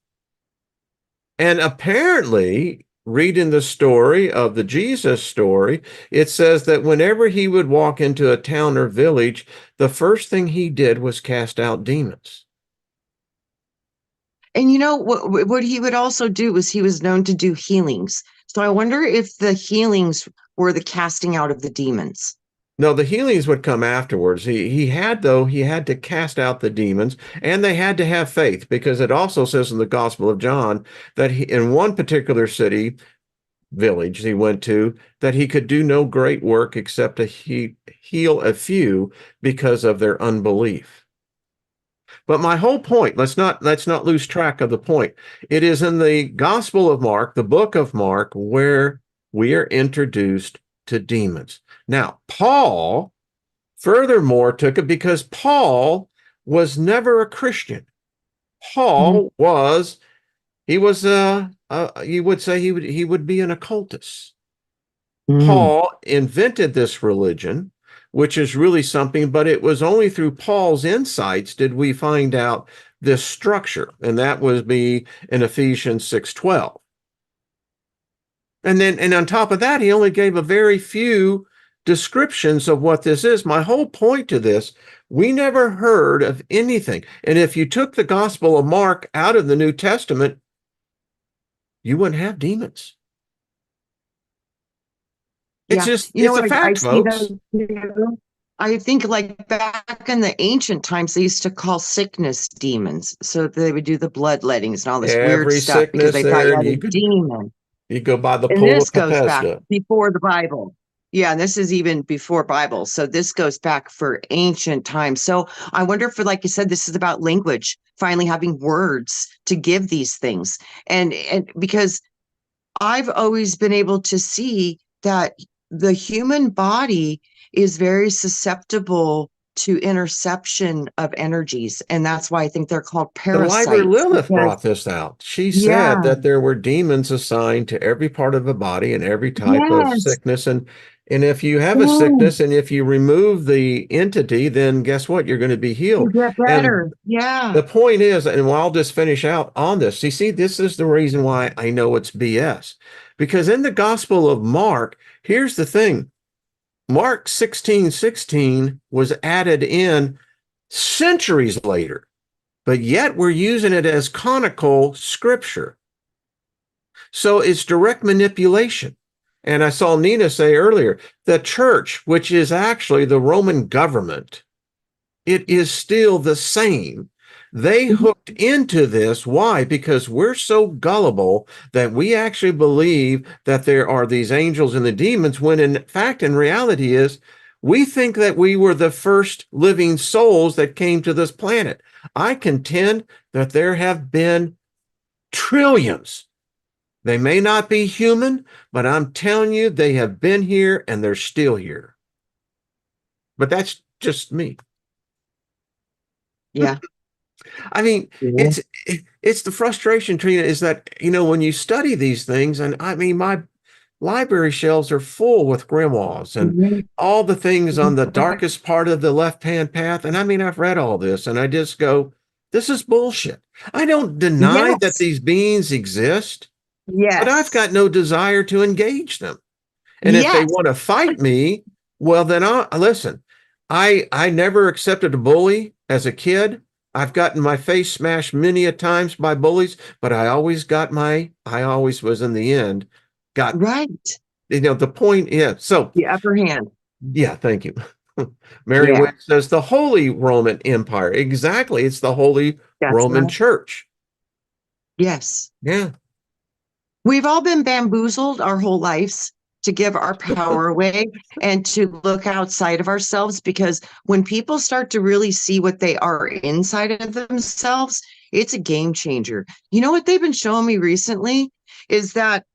And apparently, reading the story of the Jesus story, it says that whenever he would walk into a town or village, the first thing he did was cast out demons. And you know what he would also do was he was known to do healings. So I wonder if the healings were the casting out of the demons. No, the healings would come afterwards. He had to cast out the demons, and they had to have faith because it also says in the Gospel of John that in one particular village he went to, that he could do no great work except to heal a few because of their unbelief. But my whole point, let's not lose track of the point. It is in the Gospel of Mark, the book of Mark, where we are introduced to demons. Now, Paul furthermore took it because Paul was never a Christian. Mhm. Paul was he was you would say he would be an occultist. Mm. Paul invented this religion, which is really something, but it was only through Paul's insights did we find out this structure, and that was be in Ephesians 6:12. And on top of that, he only gave a very few descriptions of what this is. My whole point to this, we never heard of anything. And if you took the Gospel of Mark out of the New Testament, you wouldn't have demons. It's Yeah. just, You know it's a what? I fact, see folks. that too. I think like back in the ancient times, they used to call sickness demons. So they would do the bloodlettings and all this weird Every stuff because sickness they thought there, you and had a demon. you go by the And pool of this goes back Bethesda. before the Bible. Yeah, and this is even before Bible. So this goes back for ancient times. So I wonder if, like you said, this is about language, finally having words to give these things. And because I've always been able to see that the human body is very susceptible to interception of energies. And that's why I think they're called The library parasites Lilith because, brought this out. She said yeah, that there were demons assigned to every part of the body and every type of yes, sickness. And if you have a yeah, sickness and if you remove the entity, then guess what? You're going to be you healed. get And better. Yeah. the point is, and I'll just finish out on this. You see, this is the reason why I know it's BS. Because in the Gospel of Mark, here's the thing. Mark 16:16 was added in centuries later, but yet we're using it as canonical scripture. So it's direct manipulation. And I saw Nina say earlier, the church, which is actually the Roman government, it is still the same. They hooked into this. Why? Because we're so gullible that we actually believe that there are these angels and the demons, when in fact, in reality is, we think that we were the first living souls that came to this planet. I contend that there have been trillions. They may not be human, but I'm telling you, they have been here and they're still here. But that's just me. Yeah. I mean, Yeah. it's the frustration, Trina, is that, when you study these things, and I mean, my library shelves are full with grimoires and Mhm. all the things on the darkest part of the left-hand path. And I mean, I've read all this and I just go, this is bullshit. I don't deny that Yes. these beings exist, but I've Yes. got no desire to engage them. And if they Yes. want to fight me, well, then I listen. I never accepted a bully as a kid. I've gotten my face smashed many a times by bullies, but I always was in the end, got, Right. the point is, so The upper hand. yeah, thank you. Mary Yeah. Witt says the Holy Roman Empire. Exactly. It's the Holy That's Roman right. Church. Yes. Yeah. We've all been bamboozled our whole lives to give our power away and to look outside of ourselves because when people start to really see what they are inside of themselves, it's a game changer. You know what they've been showing me recently is that,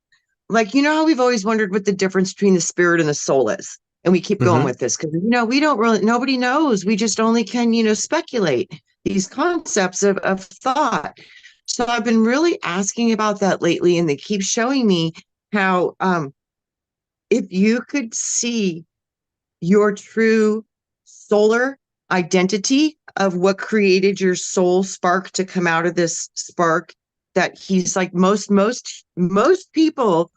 like, you know how we've always wondered what the difference between the spirit and the soul is? And we keep going Hmm. with this because, we don't really, nobody knows. We just only can, speculate these concepts of thought. So I've been really asking about that lately, and they keep showing me how if you could see your true solar identity of what created your soul spark to come out of this spark, that he's like most people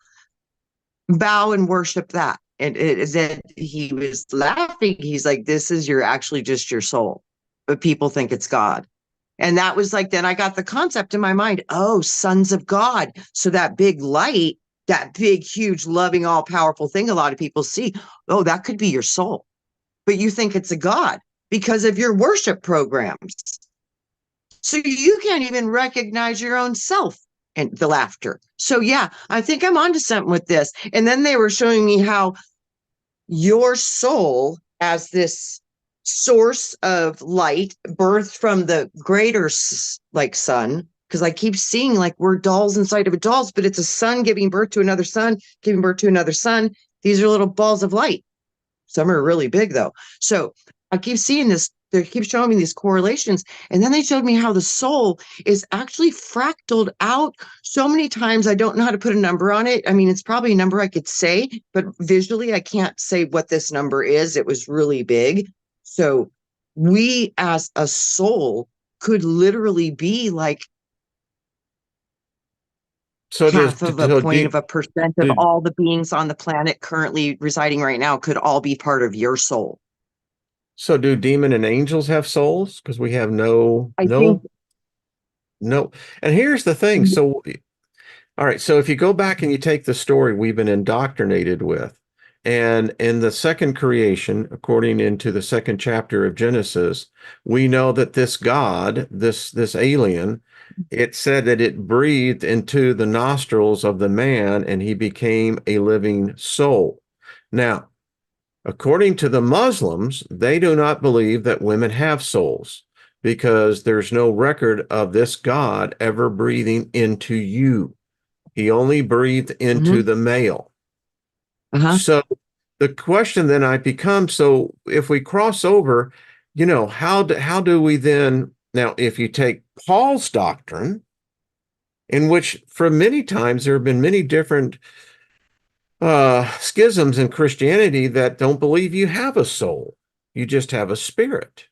bow and worship that. And it is that he was laughing. He's like, this is your actually just your soul, but people think it's God. And that was like, then I got the concept in my mind. Oh, sons of God. So that big light, that big, huge, loving, all powerful thing a lot of people see. Oh, that could be your soul. But you think it's a God because of your worship programs. So you can't even recognize your own self and the laughter. So yeah, I think I'm onto something with this. And then they were showing me how your soul as this source of light birthed from the greater like sun, because I keep seeing like we're dolls inside of a dolls, but it's a sun giving birth to another sun, giving birth to another sun. These are little balls of light. Some are really big though. So I keep seeing this. They keep showing me these correlations. And then they showed me how the soul is actually fractaled out so many times. I don't know how to put a number on it. I mean, it's probably a number I could say, but visually, I can't say what this number is. It was really big. So we as a soul could literally be like So does half of a so point do, of a percent of do all the beings on the planet currently residing right now could all be part of your soul. so do demon and angels have souls? Because we have I think no. And here's the thing. So all right, so if you go back and you take the story we've been indoctrinated with, and in the second creation, according into the second chapter of Genesis, we know that this God, this alien, it said that it breathed into the nostrils of the man and he became a living soul. Now, according to the Muslims, they do not believe that women have souls because there's no record of this God ever breathing into you. He only breathed into mhm, the male. uh-huh. So the question then I become, so if we cross over, how do we then now if you take Paul's doctrine, in which for many times there have been many different schisms in Christianity that don't believe you have a soul, you just have a spirit.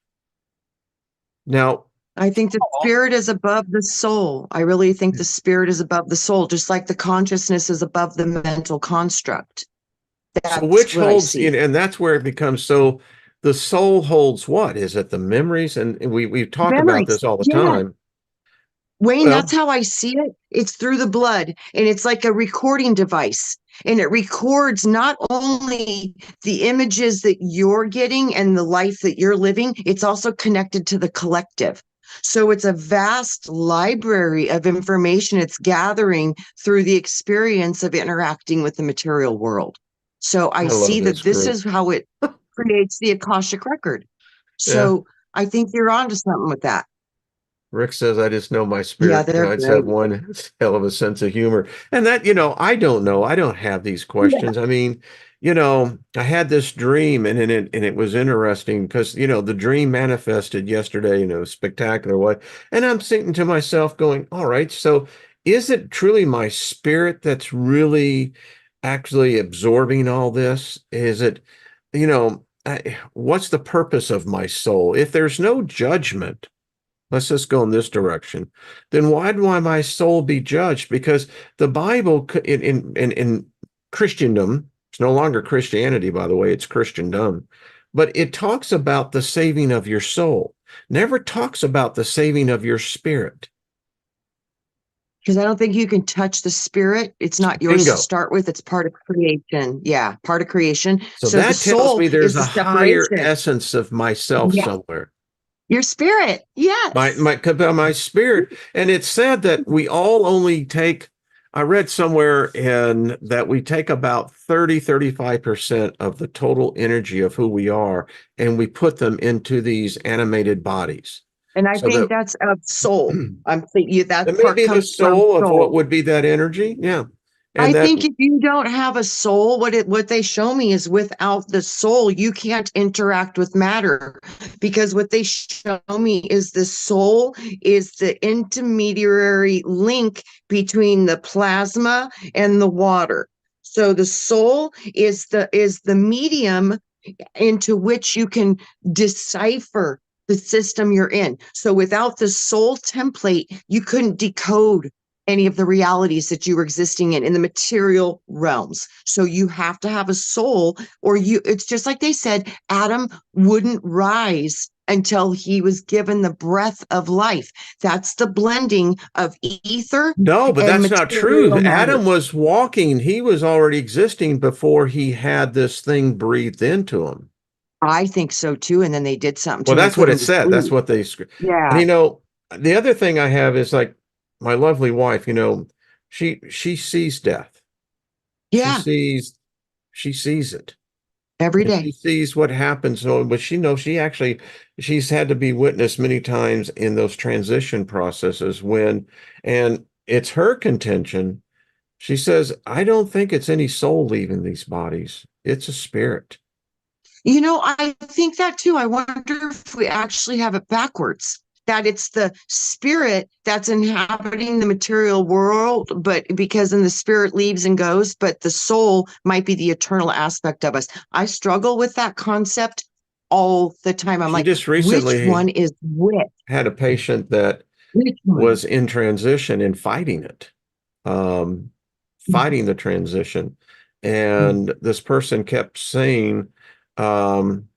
Now, I think the spirit is above the soul. I really think the spirit is above the soul, just like the consciousness is above the mental construct. so That's which what I holds, see. and that's where it becomes so the soul holds what? Is it the memories? And we talk about Memories. this all the Yeah. time. Wayne, that's Well, how I see it. It's through the blood, and it's like a recording device. And it records not only the images that you're getting and the life that you're living, it's also connected to the collective. So it's a vast library of information it's gathering through the experience of interacting with the material world. So I I love see this that this group. is how it creates the Akashic record. Yeah. So I think you're onto something with that. Rick says, I just know my Yeah, spirit they're guides have great. one hell of a sense of humor. And that, I don't know. I don't have these questions. I mean, I had this dream and it was interesting because, the dream manifested yesterday, spectacular way. And I'm thinking to myself going, all right, so is it truly my spirit that's really actually absorbing all this? Is it, what's the purpose of my soul? If there's no judgment, let's just go in this direction, then why do my soul be judged? Because the Bible in Christendom, it's no longer Christianity, by the way, it's Christendom, but it talks about the saving of your soul, never talks about the saving of your spirit. Because I don't think you can touch the spirit. It's not yours to Bingo. start with. It's part of creation. Yeah, part of creation. So So the that tells soul me there's is a the higher separation. essence of myself Yeah. somewhere. Your spirit. my Yes. my my spirit. And it's said that we all only take, I read somewhere in that we take about 35% of the total energy of who we are and we put them into these animated bodies, And I so think that that's of soul. I'm thinking that it may part be the comes from soul of what soul. would be that energy. Yeah. I And that, think if you don't have a soul, what they show me is without the soul, you can't interact with matter. Because what they show me is the soul is the intermediary link between the plasma and the water. So the soul is the medium into which you can decipher the system you're in. So without the soul template, you couldn't decode any of the realities that you were existing in the material realms. So you have to have a soul, or it's just like they said, Adam wouldn't rise until he was given the breath of life. That's the blending of ether no, but and that's not true. material matter. Adam was walking, he was already existing before he had this thing breathed into him. I think so too. And then they did something Well, to him and that's put what him it to said. That's sleep. what they, and Yeah. the other thing I have is like my lovely wife, she sees death. She Yeah. sees, she sees it. Every And she day. sees what happens. So, but she knows she's had to be witness many times in those transition processes and it's her contention. She says, I don't think it's any soul leaving these bodies. It's a spirit. I think that too. I wonder if we actually have it backwards, that it's the spirit that's inhabiting the material world, but because then the spirit leaves and goes, but the soul might be the eternal aspect of us. I struggle with that concept all the time. I'm She like, just which recently one is which? had a patient that Which one? was in transition and fighting it. um, Mhm. fighting the transition. And this person kept saying, um,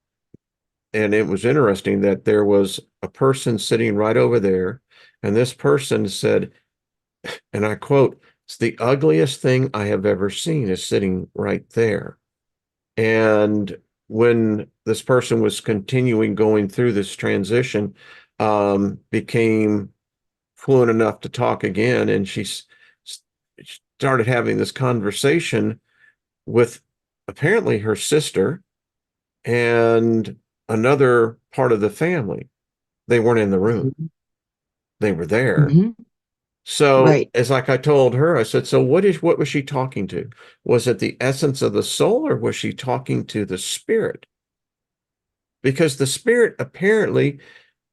and it was interesting that there was a person sitting right over there, and this person said, and I quote, "It's the ugliest thing I have ever seen is sitting right there." And when this person was continuing going through this transition, became fluent enough to talk again, and started having this conversation with apparently her sister and another part of the family. They weren't in the room, Mhm. they were there. Mhm. So Right. it's like I told her, I said, so what was she talking to? Was it the essence of the soul, or was she talking to the spirit? Because the spirit apparently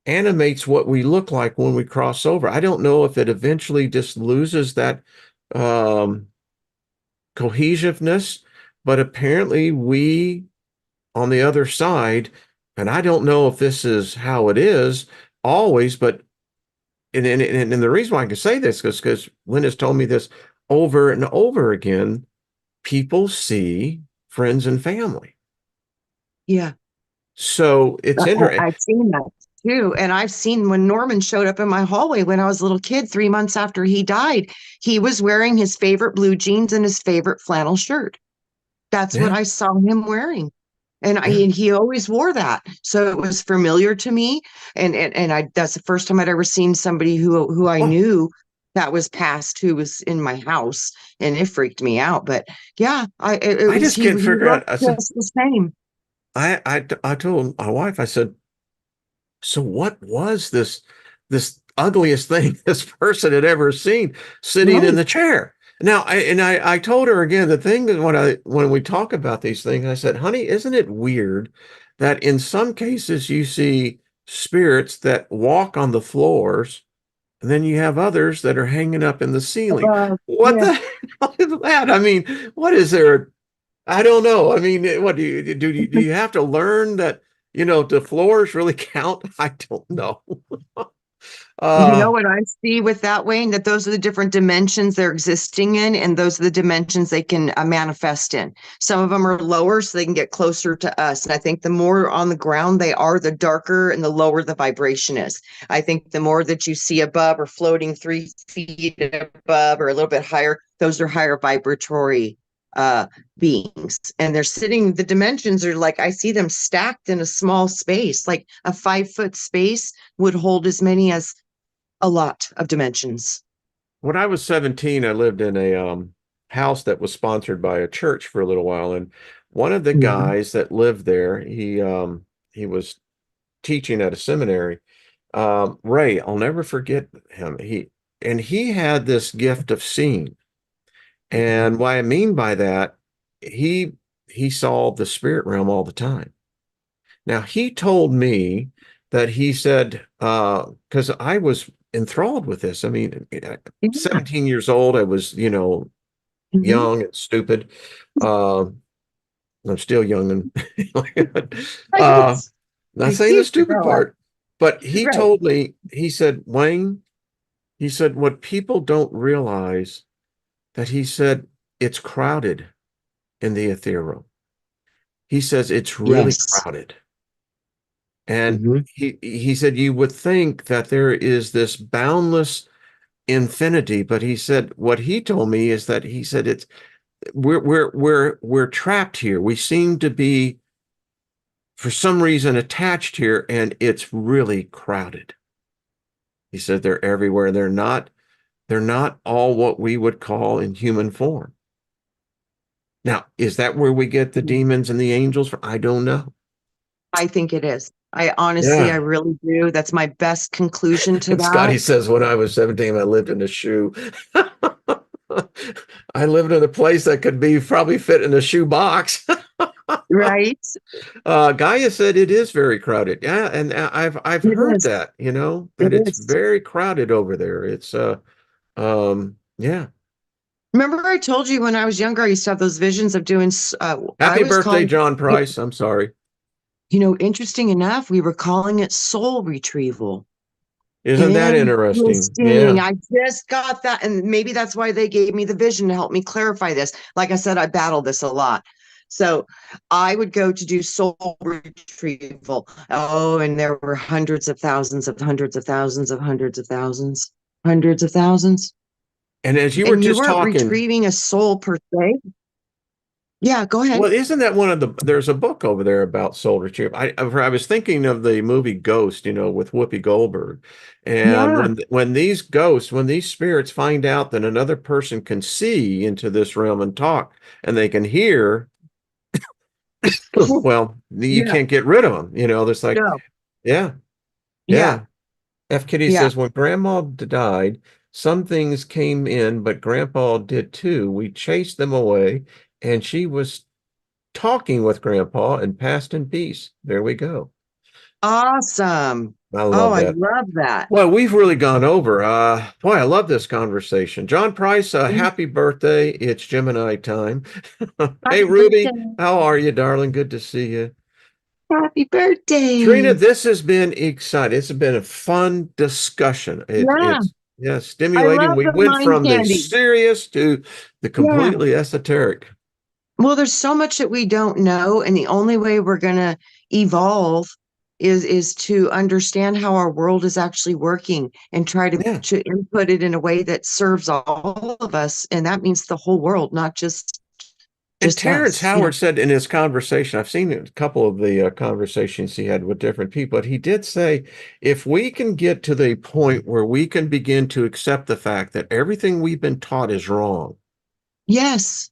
animates what we look like when we cross over. I don't know if it eventually just loses that um, cohesiveness, but apparently we on the other side, and I don't know if this is how it is always, but and the reason why I can say this is because Lynn has told me this over and over again. People see friends and family. Yeah. So it's interesting. I've seen that too. And I've seen when Norman showed up in my hallway when I was a little kid, 3 months after he died, he was wearing his favorite blue jeans and his favorite flannel shirt. That's what Yeah, I saw him wearing. yeah. And he always wore that. So it was familiar to me. And I that's the first time I'd ever seen somebody who I Oh, knew that was passed who was in my house. And it freaked me out. But yeah, it I was just can't he figure out. looked just the same. I told my wife, I said, so what was this ugliest thing this person had ever seen sitting in Right. the chair? Now, I told her again, the thing is when we talk about these things, I said, honey, isn't it weird that in some cases you see spirits that walk on the floors, and then you have others that are hanging up in the ceiling? What Yeah. the hell is that? I mean, what is there? I don't know. I mean, what do you have to learn that, the floors really count? I don't know. You know Uh, what I see with that, Wayne? That those are the different dimensions they're existing in, and those are the dimensions they can manifest in. Some of them are lower, so they can get closer to us. And I think the more on the ground they are, the darker and the lower the vibration is. I think the more that you see above or floating 3 feet above or a little bit higher, those are higher vibratory beings. And they're sitting, the dimensions are like, I see them stacked in a small space, like a 5 foot space would hold as many as a lot of dimensions. when I was 17, I lived in a house that was sponsored by a church for a little while, and one of the Mhm. guys that lived there, he was teaching at a seminary. Ray, I'll never forget him. He had this gift of seeing. And what I mean by that, he he saw the spirit realm all the time. Now he told me that he said, because I was enthralled with this. I mean, Yeah. 17 years old, I was, Mhm. young and stupid. Uh, I'm still young and I uh, guess not you saying the keep to stupid grow up. part, but he Right. told me, he said, Wayne, he said, what people don't realize that he said it's crowded in the ethereal. He says it's really Yes. crowded. And Hmm. he said you would think that there is this boundless infinity, but he said what he told me is that he said it's we're trapped here. We seem to be for some reason attached here, and it's really crowded. He said they're everywhere. They're not all what we would call in human form. Now, is that where we get the demons and the angels from? I don't know. I think it is. I honestly, I Yeah. really do. That's my best conclusion to And that. Scotty says, when I was 17, I lived in a shoe. I lived in a place that could be probably fit in a shoe box. Right? Gaia said it is very crowded. Yeah, and I've It heard is. that, It that it's is. very crowded over there. It's yeah. Remember, I told you when I was younger, I used to have those visions of doing, I Happy was birthday, calling John it, Price. I'm sorry. interesting enough, we were calling it soul retrieval. Isn't that interesting? Interesting. Yeah. I just got that. And maybe that's why they gave me the vision to help me clarify this. Like I said, I battled this a lot. So I would go to do soul retrieval. Oh, and there were hundreds of thousands of hundreds of thousands of hundreds of thousands, hundreds of thousands. And as you were And you just weren't talking, retrieving a soul per se. Yeah, go ahead. well, isn't that one of the, there's a book over there about soul retrieval. I was thinking of the movie Ghost, with Whoopi Goldberg. And Yeah. when these ghosts, when these spirits find out that another person can see into this realm and talk and they can hear, well, you Yeah. can't get rid of them. There's like, No. yeah, Yeah. yeah. F. Kitty Yeah. says, when Grandma died, some things came in, but Grandpa did too. We chased them away, and she was talking with Grandpa and passed in peace. There we go. Awesome. I Oh, love I that. love that. Well, we've really gone over. Boy, I love this conversation. John Price, happy birthday. It's Gemini time. Hey, Happy Ruby, birthday. how are you, darling? Good to see you. Happy Trina, birthday. this has been exciting. It's been a fun discussion. Yeah, It's yeah, I stimulating. love We the went mind from the candy. serious to the Yeah. completely esoteric. Well, there's so much that we don't know, and the only way we're gonna evolve is to understand how our world is actually working and try Yeah. to input it in a way that serves all of us, and that means the whole world, not And just Terrence us. Howard said in his conversation, I've seen a couple of the conversations he had with different people, but he did say, if we can get to the point where we can begin to accept the fact that everything we've been taught is wrong, Yes.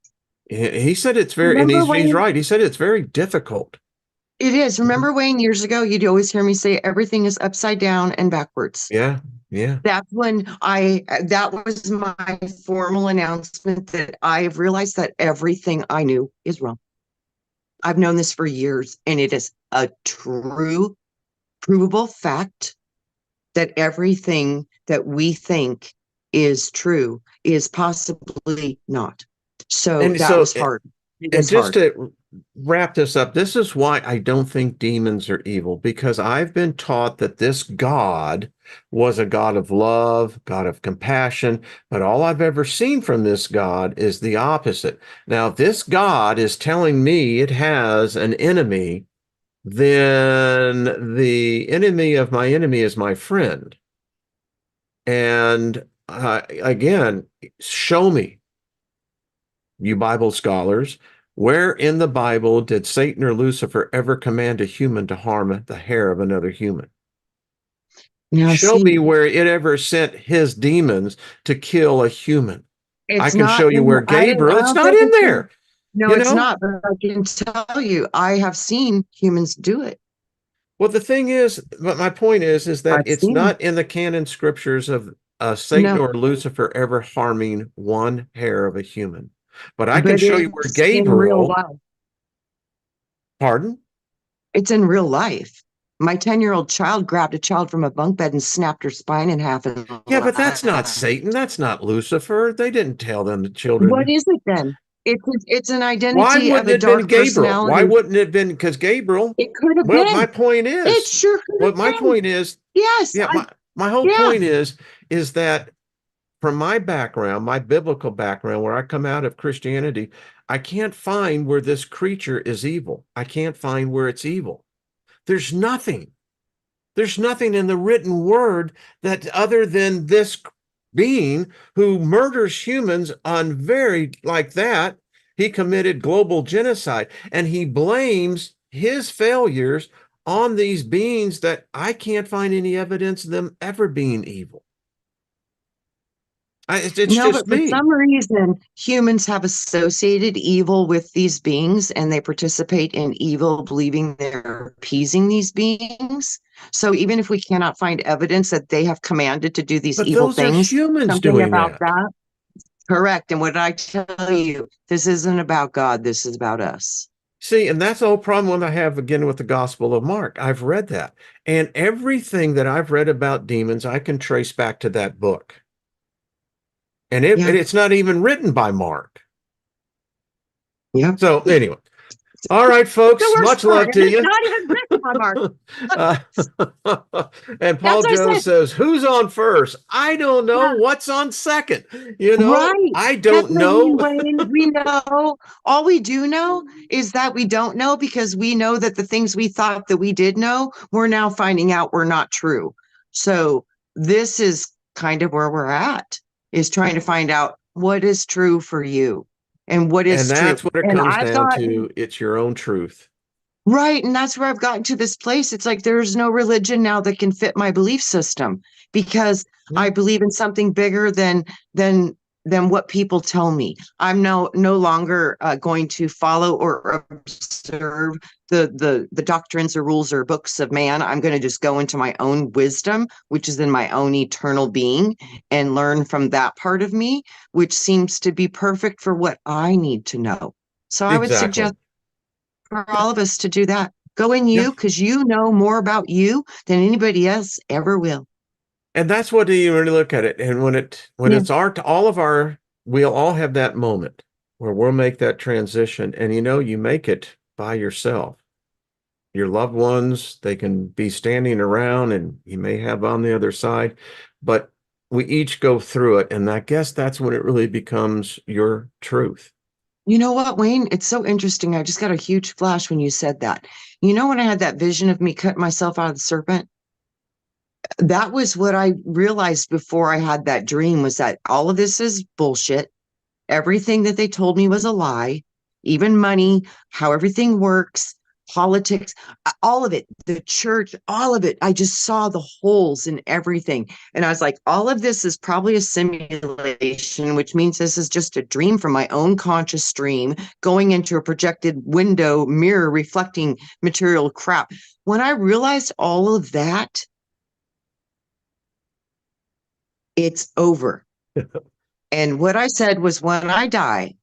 he said it's very, and Remember he's when right. He said it's very difficult. it is? Remember Wayne years ago, you'd always hear me say everything is upside down and backwards. Yeah, yeah. That's when that was my formal announcement that I've realized that everything I knew is wrong. I've known this for years, and it is a true, provable fact that everything that we think is true is possibly not. So And that so, was hard. It and is just hard. to wrap this up, this is why I don't think demons are evil, because I've been taught that this God was a God of love, God of compassion, but all I've ever seen from this God is the opposite. Now, if this God is telling me it has an enemy, then the enemy of my enemy is my friend. And again, show me, you Bible scholars, where in the Bible did Satan or Lucifer ever command a human to harm the hair of another human? Now, Show see, me where it ever sent his demons to kill a human. I it's can not show you in, where I Gabriel, it's don't not think in it's in, there, no, you it's know? not, but I can tell you, I have seen humans do it. Well, the thing is, but my point is that I've it's seen them. not in the canon scriptures of Satan No, or Lucifer ever harming one hair of a human. But I can but show you where it's in real Gabriel, life. pardon? It's in real life. My 10-year-old child grabbed a child from a bunk bed and snapped her spine in half and Yeah, but that's not laughed. Satan. That's not Lucifer. They didn't tell them the What children. is it then? It's an Why identity of wouldn't a it have been dark Gabriel? Why personality. wouldn't it have been? Because Gabriel, It could have well, my been. point It is, sure could what my have been. point is, Yes, yeah, my whole yeah. point is that from my background, my biblical background, where I come out of Christianity, I can't find where this creature is evil. I can't find where it's evil. There's nothing. There's nothing in the written word that other than this being who murders humans on very like that, he committed global genocide and he blames his failures on these beings that I can't find any evidence of them ever being evil. It's No, but just for me. some reason, humans have associated evil with these beings and they participate in evil, believing they're appeasing these beings. So even if we cannot find evidence that they have commanded to do these But evil those are things, humans something doing about that. that. Correct. And what did I tell you? This isn't about God. This is about us. See, and that's the whole problem I have again with the Gospel of Mark. I've read that. And everything that I've read about demons, I can trace back to that book. And Yeah. it's not even written by Mark. Yeah. So anyway, All right, The folks, worst much part, love and to it's you. not even Christmas, Mark. Uh, and Paul That's what I Jones said. says, who's on first? I don't know. Yeah, What's on second? You know, right. I That's don't what I mean, know. Wayne. We know. All we do know is that we don't know because we know that the things we thought that we did know, we're now finding out were not true. So this is kind of where we're at, is trying to find out what is true for you and what And is true. that's what it And comes I've down got to. It's your own truth. right. And that's where I've gotten to this place. It's like there's no religion now that can fit my belief system because Yeah, I believe in something bigger than than what people tell me. I'm no longer going to follow or observe the doctrines or rules or books of man. I'm going to just go into my own wisdom, which is in my own eternal being, and learn from that part of me, which seems to be perfect for what I need to know. So I would exactly. suggest for all of us to do that. Go in Yeah. you because you know more about you than anybody else ever will. And that's what you really look at it. And when Yeah. it's all of our, we'll all have that moment where we'll make that transition. And you make it by yourself. Your loved ones, they can be standing around and you may have on the other side, but we each go through it. And I guess that's when it really becomes your truth. You know what, Wayne? It's so interesting. I just got a huge flash when you said that. You know, when I had that vision of me cutting myself out of the serpent, that was what I realized before I had that dream was that all of this is bullshit. Everything that they told me was a lie, even money, how everything works, politics, all of it, the church, all of it. I just saw the holes in everything. And I was like, all of this is probably a simulation, which means this is just a dream from my own conscious stream going into a projected window mirror reflecting material crap. When I realized all of that, it's over. And what I said was, when I die,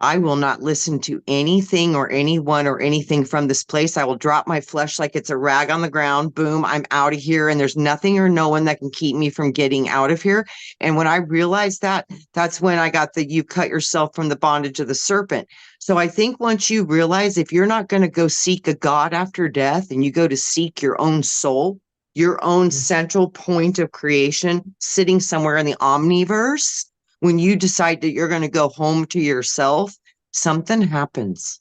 I will not listen to anything or anyone or anything from this place. I will drop my flesh like it's a rag on the ground. Boom, I'm out of here. And there's nothing or no one that can keep me from getting out of here. And when I realized that, that's when I got the you cut yourself from the bondage of the serpent. So I think once you realize if you're not going to go seek a God after death and you go to seek your own soul, your own central point of creation sitting somewhere in the omniverse, when you decide that you're going to go home to yourself, something happens.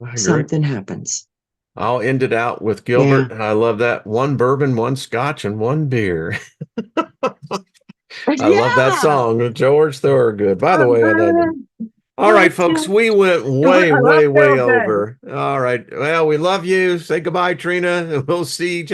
I agree. Something happens. I'll end it out with Yeah. Gilbert. I love that. One bourbon, one scotch, and one beer. I love that Yeah. song. George Thorogood. By the way, I love him. All right, folks, we went way, I love way, way Phil Good. over. All right. Well, we love you. Say goodbye, Trina. We'll see each